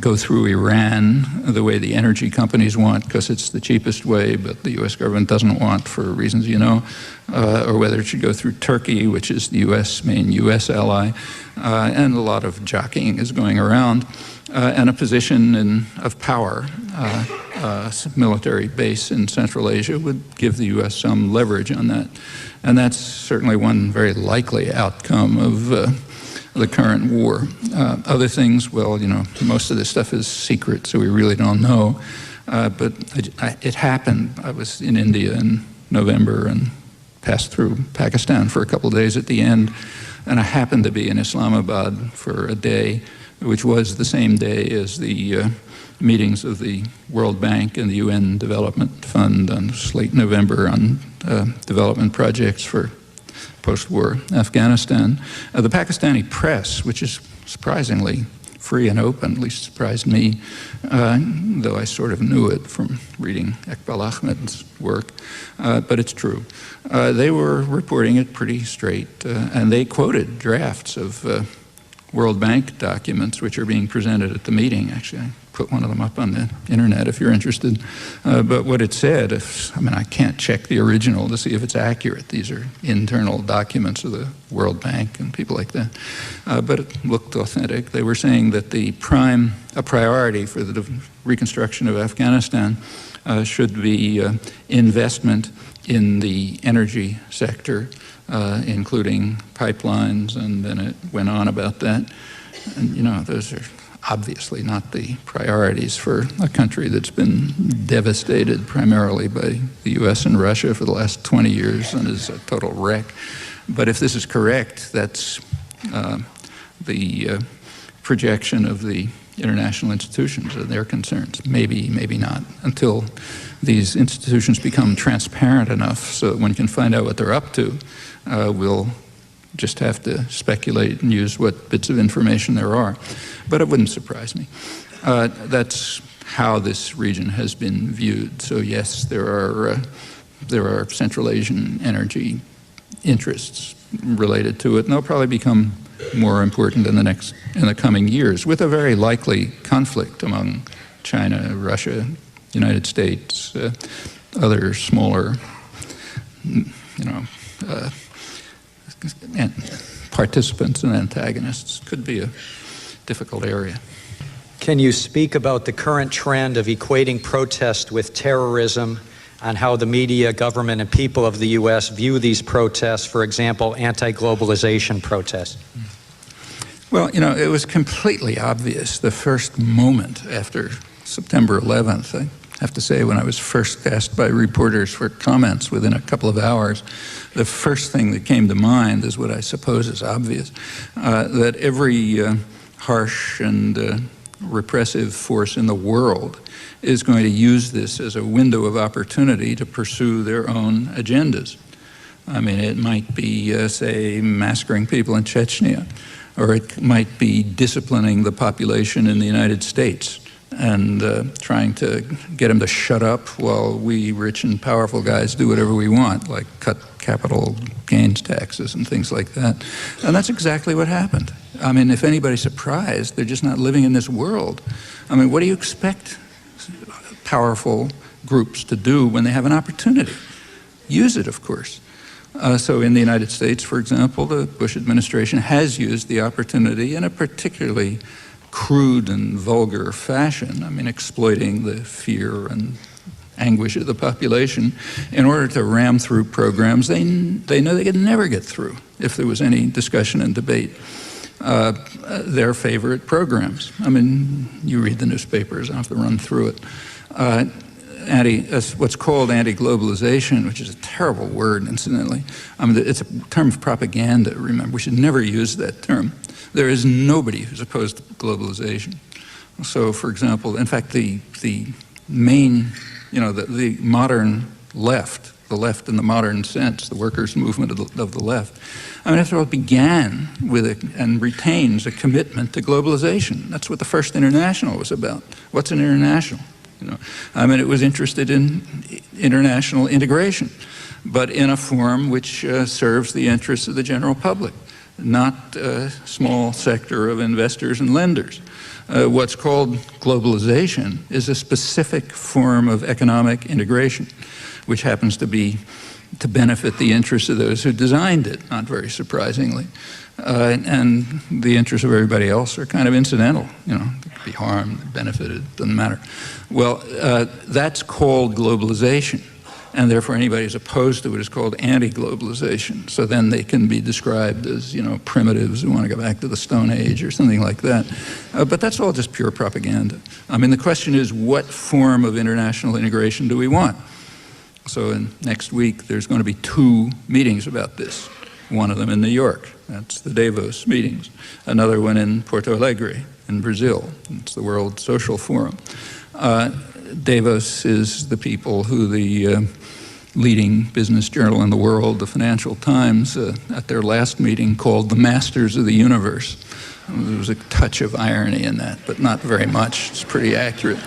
[SPEAKER 1] go through Iran the way the energy companies want, because it's the cheapest way, but the U.S. government doesn't want for reasons you know, or whether it should go through Turkey, which is the main U.S. ally, and a lot of jockeying is going around, and a position of power, military base in Central Asia would give the U.S. some leverage on that. And that's certainly one very likely outcome of the current war. Other things, well, you know, most of this stuff is secret, so we really don't know. But it happened. I was in India in November and passed through Pakistan for a couple of days at the end, and I happened to be in Islamabad for a day, which was the same day as the meetings of the World Bank and the UN Development Fund on late November on development projects for post-war Afghanistan. The Pakistani press, which is surprisingly free and open, at least surprised me, though I sort of knew it from reading Iqbal Ahmed's work, but it's true. They were reporting it pretty straight, and they quoted drafts of World Bank documents which are being presented at the meeting. Actually, I put one of them up on the internet if you're interested. But what it said, I mean, I can't check the original to see if it's accurate. These are internal documents of the World Bank and people like that. But it looked authentic. They were saying that a priority for the reconstruction of Afghanistan should be investment in the energy sector, including pipelines, and then it went on about that. And, you know, those are obviously not the priorities for a country that's been devastated primarily by the U.S. and Russia for the last 20 years and is a total wreck. But if this is correct, that's the projection of the international institutions and their concerns. Maybe, maybe not, until these institutions become transparent enough so that one can find out what they're up to. We'll just have to speculate and use what bits of information there are. But it wouldn't surprise me. That's how this region has been viewed. So yes, there are Central Asian energy interests related to it, and they'll probably become more important in the coming years, with a very likely conflict among China, Russia, United States, other smaller, and participants and antagonists. Could be a difficult area.
[SPEAKER 2] Can you speak about the current trend of equating protest with terrorism, on how the media, government, and people of the U.S. view these protests, for example, anti-globalization protests?
[SPEAKER 1] Well, it was completely obvious the first moment after September 11th. I have to say, when I was first asked by reporters for comments within a couple of hours, the first thing that came to mind is what I suppose is obvious, that every harsh and repressive force in the world is going to use this as a window of opportunity to pursue their own agendas. I mean, it might be, say, massacring people in Chechnya, or it might be disciplining the population in the United States and trying to get them to shut up while we rich and powerful guys do whatever we want, like cut capital gains taxes and things like that. And that's exactly what happened. I mean, if anybody's surprised, they're just not living in this world. I mean, what do you expect powerful groups to do when they have an opportunity? Use it, of course. So in the United States, for example, the Bush administration has used the opportunity in a particularly crude and vulgar fashion, I mean, exploiting the fear and anguish of the population in order to ram through programs they know they could never get through if there was any discussion and debate. Their favorite programs. I mean, you read the newspapers, I don't have to run through it. What's called anti-globalization, which is a terrible word, incidentally. I mean, it's a term of propaganda, remember. We should never use that term. There is nobody who's opposed to globalization. So, for example, in fact, the main, the modern left, the left in the modern sense, the workers' movement of the left, I mean, after all, it began with and retains a commitment to globalization. That's what the First International was about. What's an international? I mean, it was interested in international integration, but in a form which serves the interests of the general public, not a small sector of investors and lenders. What's called globalization is a specific form of economic integration, which happens to be to benefit the interests of those who designed it, not very surprisingly. And the interests of everybody else are kind of incidental. They could be harmed, benefited, doesn't matter. Well, that's called globalization, and therefore anybody who's opposed to it is called anti-globalization. So then they can be described as, primitives who want to go back to the Stone Age or something like that. But that's all just pure propaganda. I mean, the question is, what form of international integration do we want? So next week, there's going to be 2 meetings about this. One of them in New York, that's the Davos meetings. Another one in Porto Alegre in Brazil, it's the World Social Forum. Davos is the people who the leading business journal in the world, the Financial Times, at their last meeting called the Masters of the Universe. There was a touch of irony in that, but not very much. It's pretty accurate.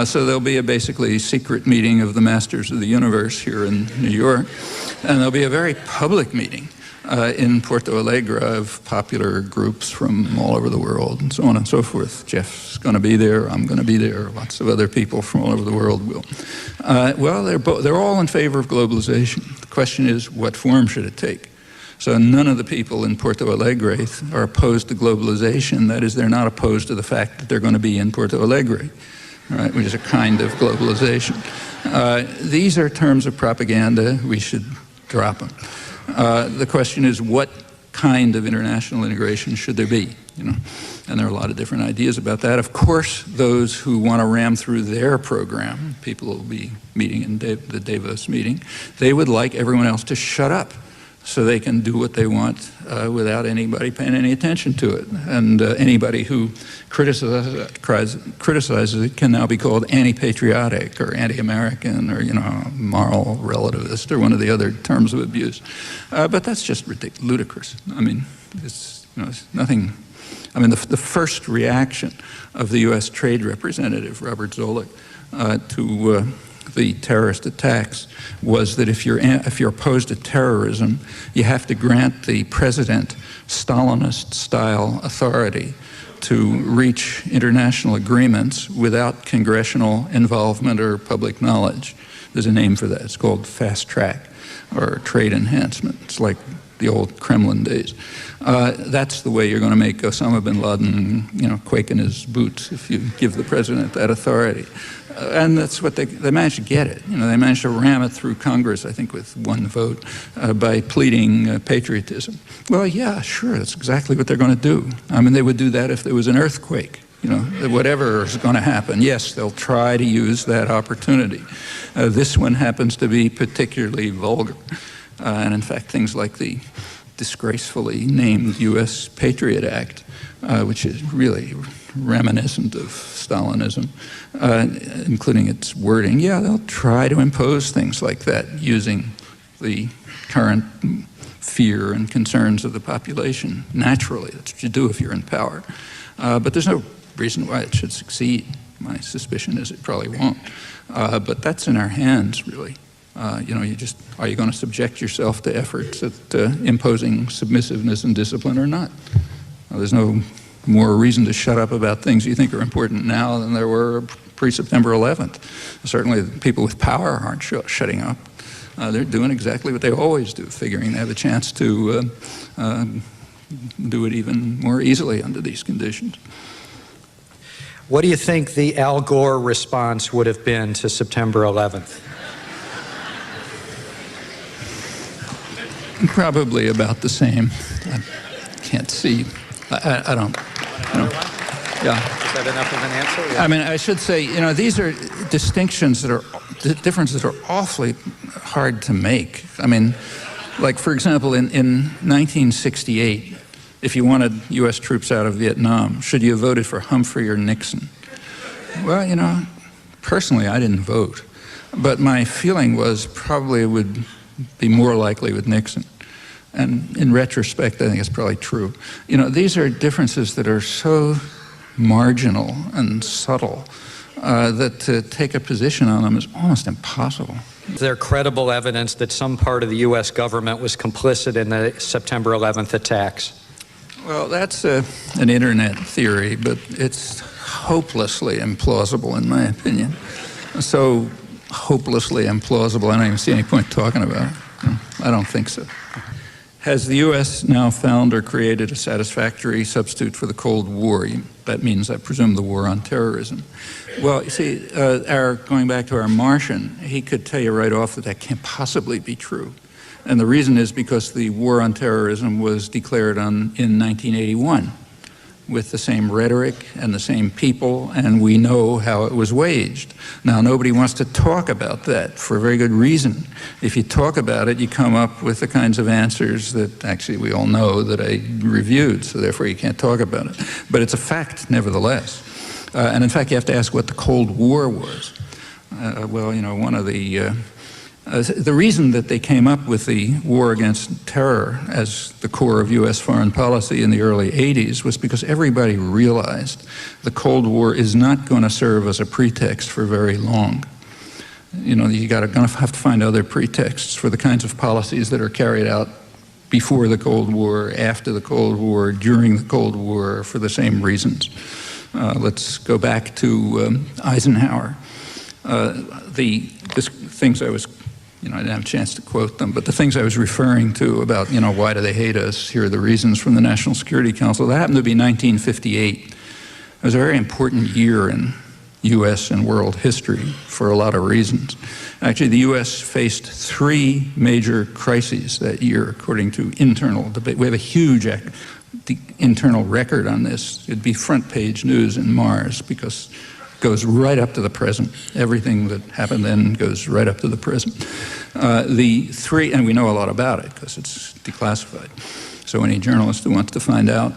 [SPEAKER 1] So there'll be a basically secret meeting of the Masters of the Universe here in New York, and there'll be a very public meeting in Porto Alegre of popular groups from all over the world, and so on and so forth. Jeff's going to be there, I'm going to be there, lots of other people from all over the world will. Well, they're all in favor of globalization. The question is, what form should it take? So none of the people in Porto Alegre are opposed to globalization. That is, they're not opposed to the fact that they're going to be in Porto Alegre, right, which is a kind of globalization. These are terms of propaganda. We should drop them. The question is, what kind of international integration should there be? And there are a lot of different ideas about that. Of course, those who want to ram through their program, people will be meeting in the Davos meeting, they would like everyone else to shut up. so they can do what they want without anybody paying any attention to it. And anybody who criticizes it can now be called anti-patriotic or anti-American or, moral relativist or one of the other terms of abuse. But that's just ludicrous. I mean, it's nothing. I mean, the first reaction of the U.S. Trade Representative, Robert Zoellick, to the terrorist attacks was that if you're opposed to terrorism, you have to grant the president Stalinist-style authority to reach international agreements without congressional involvement or public knowledge. There's a name for that. It's called fast track or trade enhancement. It's like the old Kremlin days. That's the way you're going to make Osama bin Laden, quake in his boots if you give the president that authority. And that's what they managed to get it. They managed to ram it through Congress, I think, with one vote by pleading patriotism. Well, yeah, sure, that's exactly what they're going to do. I mean, they would do that if there was an earthquake. Whatever is going to happen, yes, they'll try to use that opportunity. This one happens to be particularly vulgar. And in fact, things like the disgracefully named U.S. Patriot Act, which is really reminiscent of Stalinism, including its wording. Yeah, they'll try to impose things like that using the current fear and concerns of the population. Naturally, that's what you do if you're in power. But there's no reason why it should succeed. My suspicion is it probably won't. But that's in our hands, really. Are you going to subject yourself to efforts at imposing submissiveness and discipline or not? There's no more reason to shut up about things you think are important now than there were pre-September 11th. Certainly people with power aren't shutting up. They're doing exactly what they always do, figuring they have a chance to do it even more easily under these conditions.
[SPEAKER 2] What do you think the Al Gore response would have been to September 11th?
[SPEAKER 1] Probably about the same. I can't see. I don't. Yeah.
[SPEAKER 2] Is that enough of an answer? Yeah.
[SPEAKER 1] I mean, I should say, these are distinctions differences that are awfully hard to make. I mean, like, for example, in 1968, if you wanted U.S. troops out of Vietnam, should you have voted for Humphrey or Nixon? Well, personally, I didn't vote. But my feeling was probably it would be more likely with Nixon. And in retrospect, I think it's probably true. These are differences that are so marginal and subtle that to take a position on them is almost impossible.
[SPEAKER 2] Is there credible evidence that some part of the U.S. government was complicit in the September 11th attacks?
[SPEAKER 1] Well, that's an internet theory, but it's hopelessly implausible in my opinion. So hopelessly implausible, I don't even see any point talking about it. I don't think so. Has the U.S. now found or created a satisfactory substitute for the Cold War? That means, I presume, the war on terrorism. Well, you see, going back to our Martian, he could tell you right off that can't possibly be true. And the reason is because the war on terrorism was declared in 1981 with the same rhetoric and the same people, and we know how it was waged. Now, nobody wants to talk about that for a very good reason. If you talk about it, you come up with the kinds of answers that actually we all know that I reviewed, so therefore you can't talk about it. But it's a fact, nevertheless. And in fact, you have to ask what the Cold War was. Well, one of the reason that they came up with the war against terror as the core of U.S. foreign policy in the early 80s was because everybody realized the Cold War is not going to serve as a pretext for very long. You're going to have to find other pretexts for the kinds of policies that are carried out before the Cold War, after the Cold War, during the Cold War, for the same reasons. Let's go back to Eisenhower. Things I was I didn't have a chance to quote them, but the things I was referring to about, why do they hate us? Here are the reasons from the National Security Council. That happened to be 1958. It was a very important year in U.S. and world history for a lot of reasons. Actually, the U.S. faced 3 major crises that year, according to internal debate. We have a huge internal record on this. It'd be front page news in Mars because goes right up to the present. Everything that happened then goes right up to the present. The three, and we know a lot about it because it's declassified. So any journalist who wants to find out,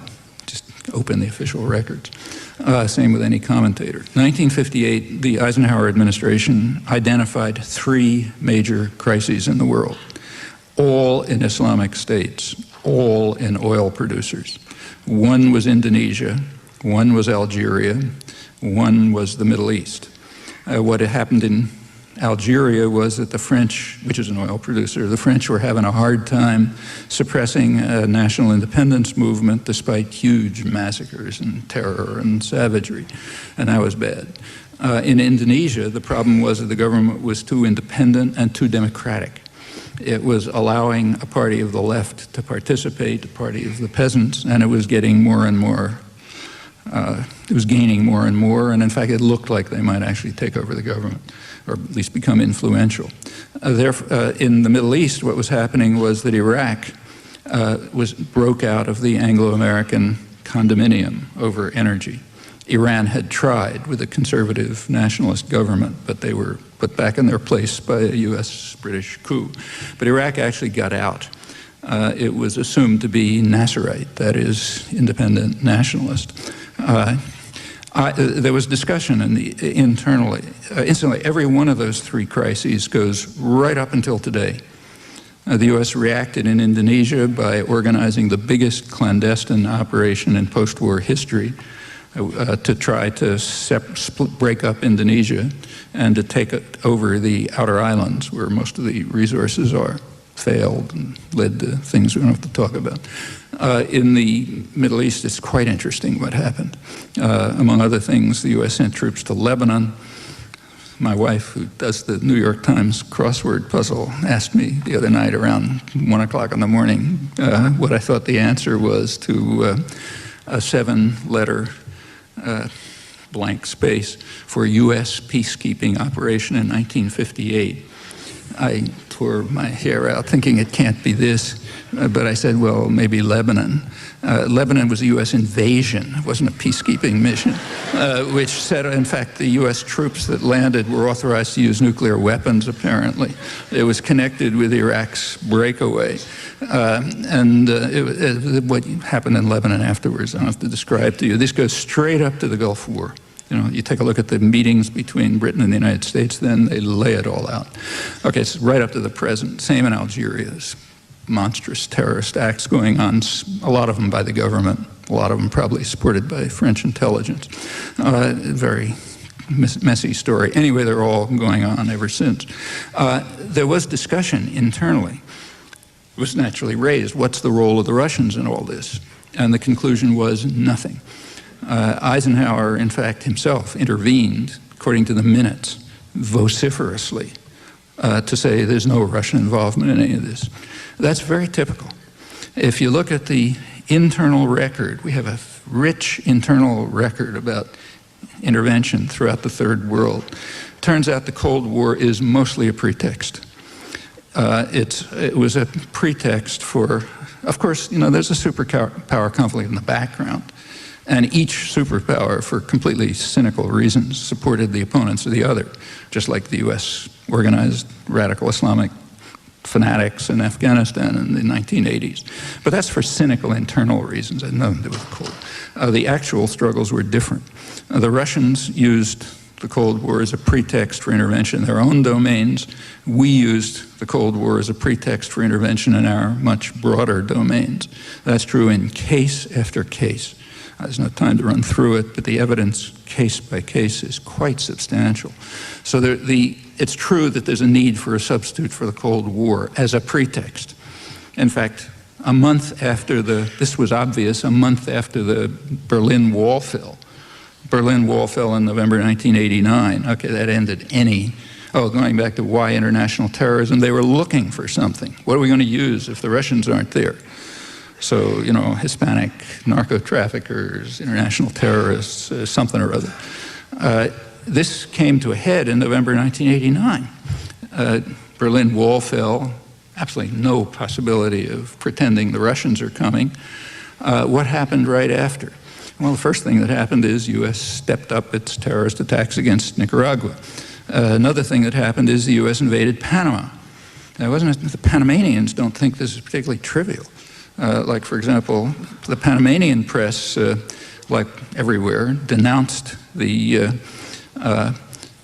[SPEAKER 1] just open the official records. Same with any commentator. 1958, the Eisenhower administration identified three major crises in the world, all in Islamic states, all in oil producers. One was Indonesia, one was Algeria, one was the Middle East. What had happened in Algeria was that the French, which is an oil producer, the French were having a hard time suppressing a national independence movement despite huge massacres and terror and savagery, and that was bad. In Indonesia, the problem was that the government was too independent and too democratic. It was allowing a party of the left to participate, a party of the peasants, and it was getting more and more, it was gaining more and more, and in fact it looked like they might actually take over the government, or at least become influential. In the Middle East, what was happening was that Iraq broke out of the Anglo-American condominium over energy. Iran had tried with a conservative nationalist government, but they were put back in their place by a US-British coup. But Iraq actually got out. It was assumed to be Nasserite, that is, independent nationalist. There was discussion internally. Instantly, every one of those three crises goes right up until today. The U.S. reacted in Indonesia by organizing the biggest clandestine operation in post-war history to try to break up Indonesia and to take over the outer islands where most of the resources are. Failed and led to things we don't have to talk about. In the Middle East, it's quite interesting what happened. Among other things, the U.S. sent troops to Lebanon. My wife, who does the New York Times crossword puzzle, asked me the other night around 1 o'clock in the morning what I thought the answer was to a 7-letter blank space for U.S. peacekeeping operation in 1958. I tore my hair out thinking it can't be this, but I said, well, maybe Lebanon. Lebanon was a U.S. invasion. It wasn't a peacekeeping mission, which said, in fact, the U.S. troops that landed were authorized to use nuclear weapons, apparently. It was connected with Iraq's breakaway. What happened in Lebanon afterwards, I don't have to describe to you. This goes straight up to the Gulf War. You know, you take a look at the meetings between Britain and the United States, then they lay it all out. Okay, it's right up to the present. Same in Algeria. There's monstrous terrorist acts going on, a lot of them by the government, a lot of them probably supported by French intelligence. Very messy story. Anyway, they're all going on ever since. There was discussion internally. It was naturally raised. What's the role of the Russians in all this? And the conclusion was nothing. Eisenhower, in fact, himself intervened, according to the minutes, vociferously to say there's no Russian involvement in any of this. That's very typical. If you look at the internal record, we have a rich internal record about intervention throughout the Third World. Turns out the Cold War is mostly a pretext. It was a pretext for, of course, you know, there's a superpower conflict in the background. And each superpower, for completely cynical reasons, supported the opponents of the other, just like the U.S. organized radical Islamic fanatics in Afghanistan in the 1980s. But that's for cynical internal reasons. It had nothing to do with the Cold. The actual struggles were different. The Russians used the Cold War as a pretext for intervention in their own domains. We used the Cold War as a pretext for intervention in our much broader domains. That's true in case after case. There's no time to run through it, but the evidence, case by case, is quite substantial. So it's true that there's a need for a substitute for the Cold War as a pretext. In fact, a month after this was obvious, a month after the Berlin Wall fell. Berlin Wall fell in November 1989. Okay, that ended going back to why international terrorism, they were looking for something. What are we going to use if the Russians aren't there? So, you know, Hispanic narco-traffickers, international terrorists, something or other. This came to a head in November 1989. Berlin Wall fell, absolutely no possibility of pretending the Russians are coming. What happened right after? Well, the first thing that happened is the U.S. stepped up its terrorist attacks against Nicaragua. Another thing that happened is the U.S. invaded Panama. Now, the Panamanians don't think this is particularly trivial. Like, for example, the Panamanian press, like everywhere, denounced the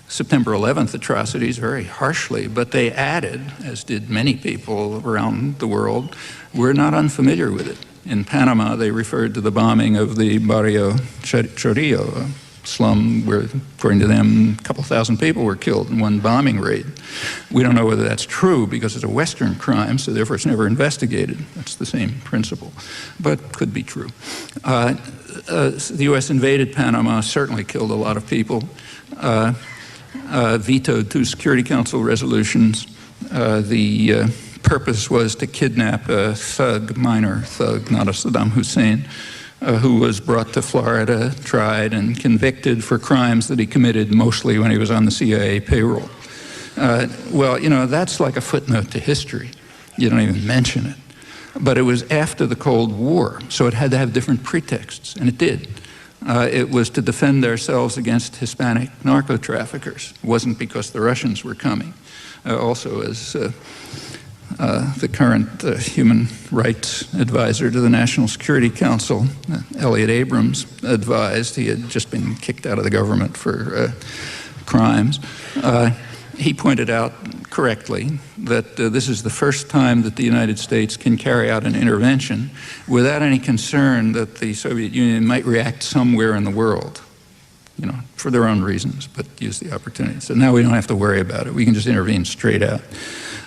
[SPEAKER 1] September 11th atrocities very harshly, but they added, as did many people around the world, we're not unfamiliar with it. In Panama, they referred to the bombing of the Barrio Chorrillo, a slum where, according to them, a couple thousand people were killed in one bombing raid. We don't know whether that's true because it's a Western crime, so therefore it's never investigated. That's the same principle, but could be true. The U.S. invaded Panama, certainly killed a lot of people, vetoed 2 Security Council resolutions. The purpose was to kidnap a thug, minor thug, not a Saddam Hussein, who was brought to Florida, tried, and convicted for crimes that he committed mostly when he was on the CIA payroll. Well, you know, that's like a footnote to history. You don't even mention it. But it was after the Cold War, so it had to have different pretexts, and it did. It was to defend ourselves against Hispanic narco-traffickers. It wasn't because the Russians were coming. Also, as the current human rights advisor to the National Security Council, Elliot Abrams, advised, he had just been kicked out of the government for crimes. He pointed out correctly that this is the first time that the United States can carry out an intervention without any concern that the Soviet Union might react somewhere in the world, you know, for their own reasons, but use the opportunity. So now we don't have to worry about it. We can just intervene straight out.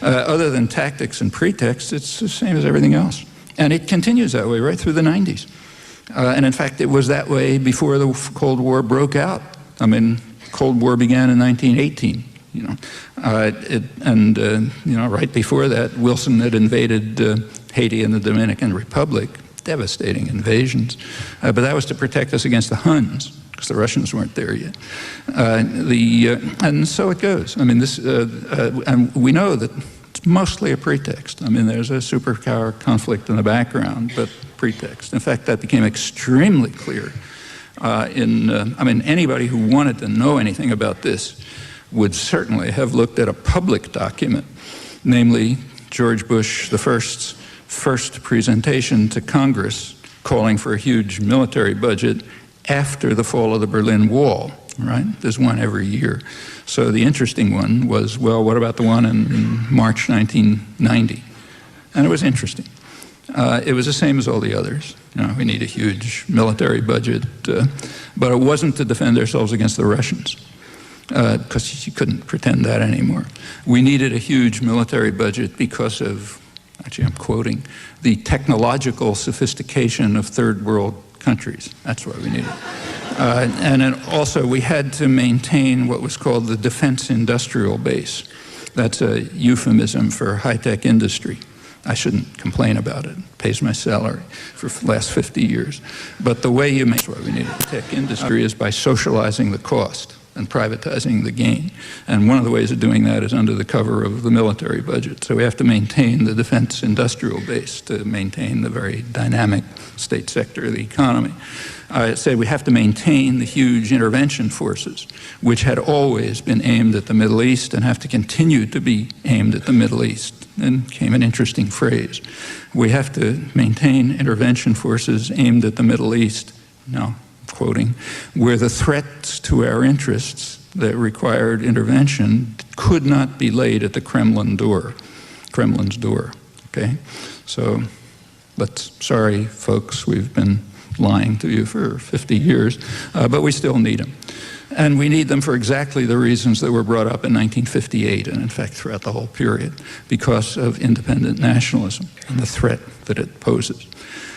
[SPEAKER 1] Other than tactics and pretexts, it's the same as everything else. And it continues that way right through the 90s. And in fact, it was that way before the Cold War broke out. I mean, Cold War began in 1918. You know, you know, right before that, Wilson had invaded Haiti and the Dominican Republic, devastating invasions. But that was to protect us against the Huns, because the Russians weren't there yet. And so it goes. I mean, and we know that it's mostly a pretext. I mean, there's a superpower conflict in the background, but pretext. In fact, that became extremely clear I mean, anybody who wanted to know anything about this would certainly have looked at a public document, namely George Bush I's first presentation to Congress calling for a huge military budget after the fall of the Berlin Wall, right? There's one every year. So the interesting one was, well, what about the one in March 1990? And it was interesting. It was the same as all the others. You know, we need a huge military budget, but it wasn't to defend ourselves against the Russians, because you couldn't pretend that anymore. We needed a huge military budget because of, actually I'm quoting, the technological sophistication of third world countries. That's what we needed. And then also we had to maintain what was called the defense industrial base. That's a euphemism for high-tech industry. I shouldn't complain about it. It pays my salary for the last 50 years. But the way you make what we need in tech industry is by socializing the cost and privatizing the gain. And one of the ways of doing that is under the cover of the military budget. So we have to maintain the defense industrial base to maintain the very dynamic state sector of the economy. I said we have to maintain the huge intervention forces, which had always been aimed at the Middle East and have to continue to be aimed at the Middle East. Then came an interesting phrase. We have to maintain intervention forces aimed at the Middle East. Now, quoting, where the threats to our interests that required intervention could not be laid at the Kremlin's door, okay? So, sorry folks, we've been lying to you for 50 years, but we still need them. And we need them for exactly the reasons that were brought up in 1958, and in fact throughout the whole period, because of independent nationalism and the threat that it poses.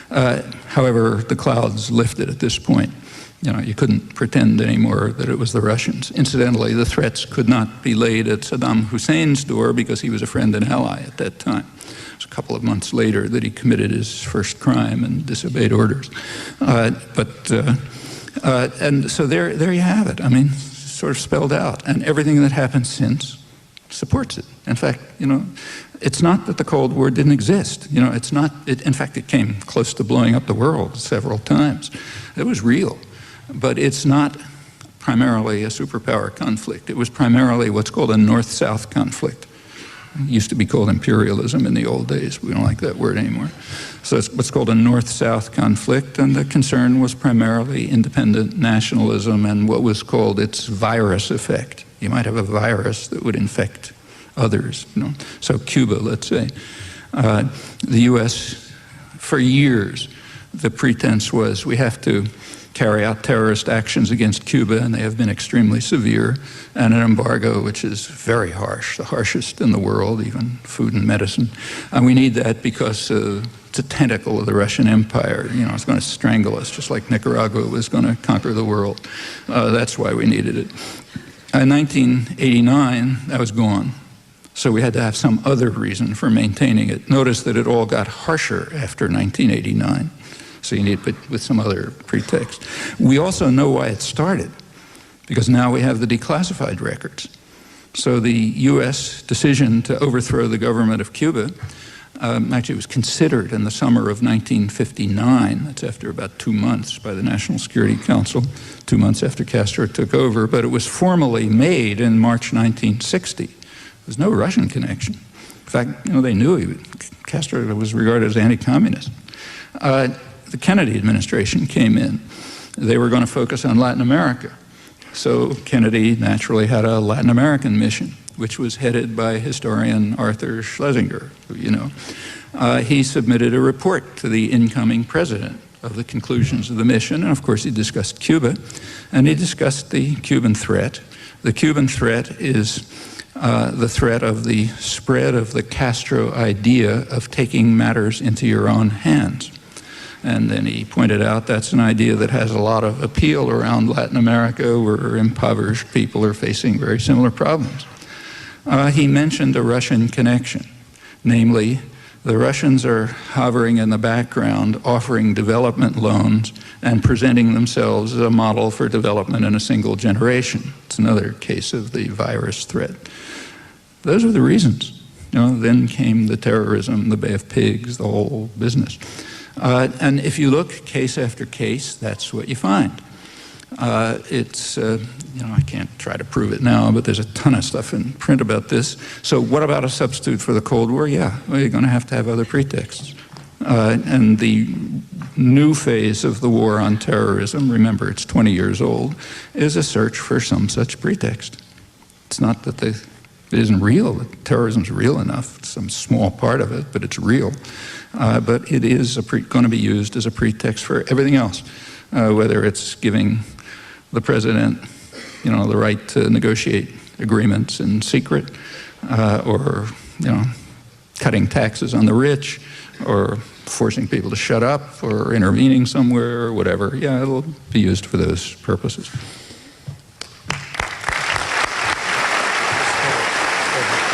[SPEAKER 1] However, the clouds lifted at this point. You know, you couldn't pretend anymore that it was the Russians. Incidentally, the threats could not be laid at Saddam Hussein's door because he was a friend and ally at that time. It was a couple of months later that he committed his first crime and disobeyed orders. And so there you have it. I mean, sort of spelled out. And everything that happened since supports it. In fact, it's not that the Cold War didn't exist. It's not. In fact, it came close to blowing up the world several times. It was real, but it's not primarily a superpower conflict. It was primarily what's called a North-South conflict. It used to be called imperialism in the old days. We don't like that word anymore. So it's what's called a North-South conflict, and the concern was primarily independent nationalism and what was called its virus effect. You might have a virus that would infect others. So Cuba, let's say. The U.S., for years, the pretense was we have to carry out terrorist actions against Cuba, and they have been extremely severe, and an embargo which is very harsh, the harshest in the world, even food and medicine. And we need that because it's a tentacle of the Russian Empire. It's going to strangle us, just like Nicaragua was going to conquer the world. That's why we needed it. In 1989, that was gone. So we had to have some other reason for maintaining it. Notice that it all got harsher after 1989. So you need to put with some other pretext. We also know why it started, because now we have the declassified records. So the U.S. decision to overthrow the government of Cuba actually was considered in the summer of 1959. That's after about 2 months by the National Security Council, 2 months after Castro took over. But it was formally made in March 1960. There's no Russian connection. In fact, they knew Castro was regarded as anti-communist. The Kennedy administration came in. They were going to focus on Latin America. So Kennedy naturally had a Latin American mission, which was headed by historian Arthur Schlesinger, He submitted a report to the incoming president of the conclusions of the mission, and of course he discussed Cuba, and he discussed the Cuban threat. The Cuban threat is the threat of the spread of the Castro idea of taking matters into your own hands. And then he pointed out that's an idea that has a lot of appeal around Latin America, where impoverished people are facing very similar problems. He mentioned a Russian connection, namely, the Russians are hovering in the background, offering development loans and presenting themselves as a model for development in a single generation. It's another case of the virus threat. Those are the reasons. Then came the terrorism, the Bay of Pigs, the whole business. And if you look case after case, that's what you find. I can't try to prove it now, but there's a ton of stuff in print about this. So what about a substitute for the Cold War? Yeah, well, you're going to have other pretexts. And the new phase of the war on terrorism, remember it's 20 years old, is a search for some such pretext. It's not that it isn't real, that terrorism's real enough. It's some small part of it, but it's real. But it is going to be used as a pretext for everything else, whether it's giving the president, the right to negotiate agreements in secret, or, cutting taxes on the rich, or forcing people to shut up, or intervening somewhere, or whatever. Yeah, it'll be used for those purposes.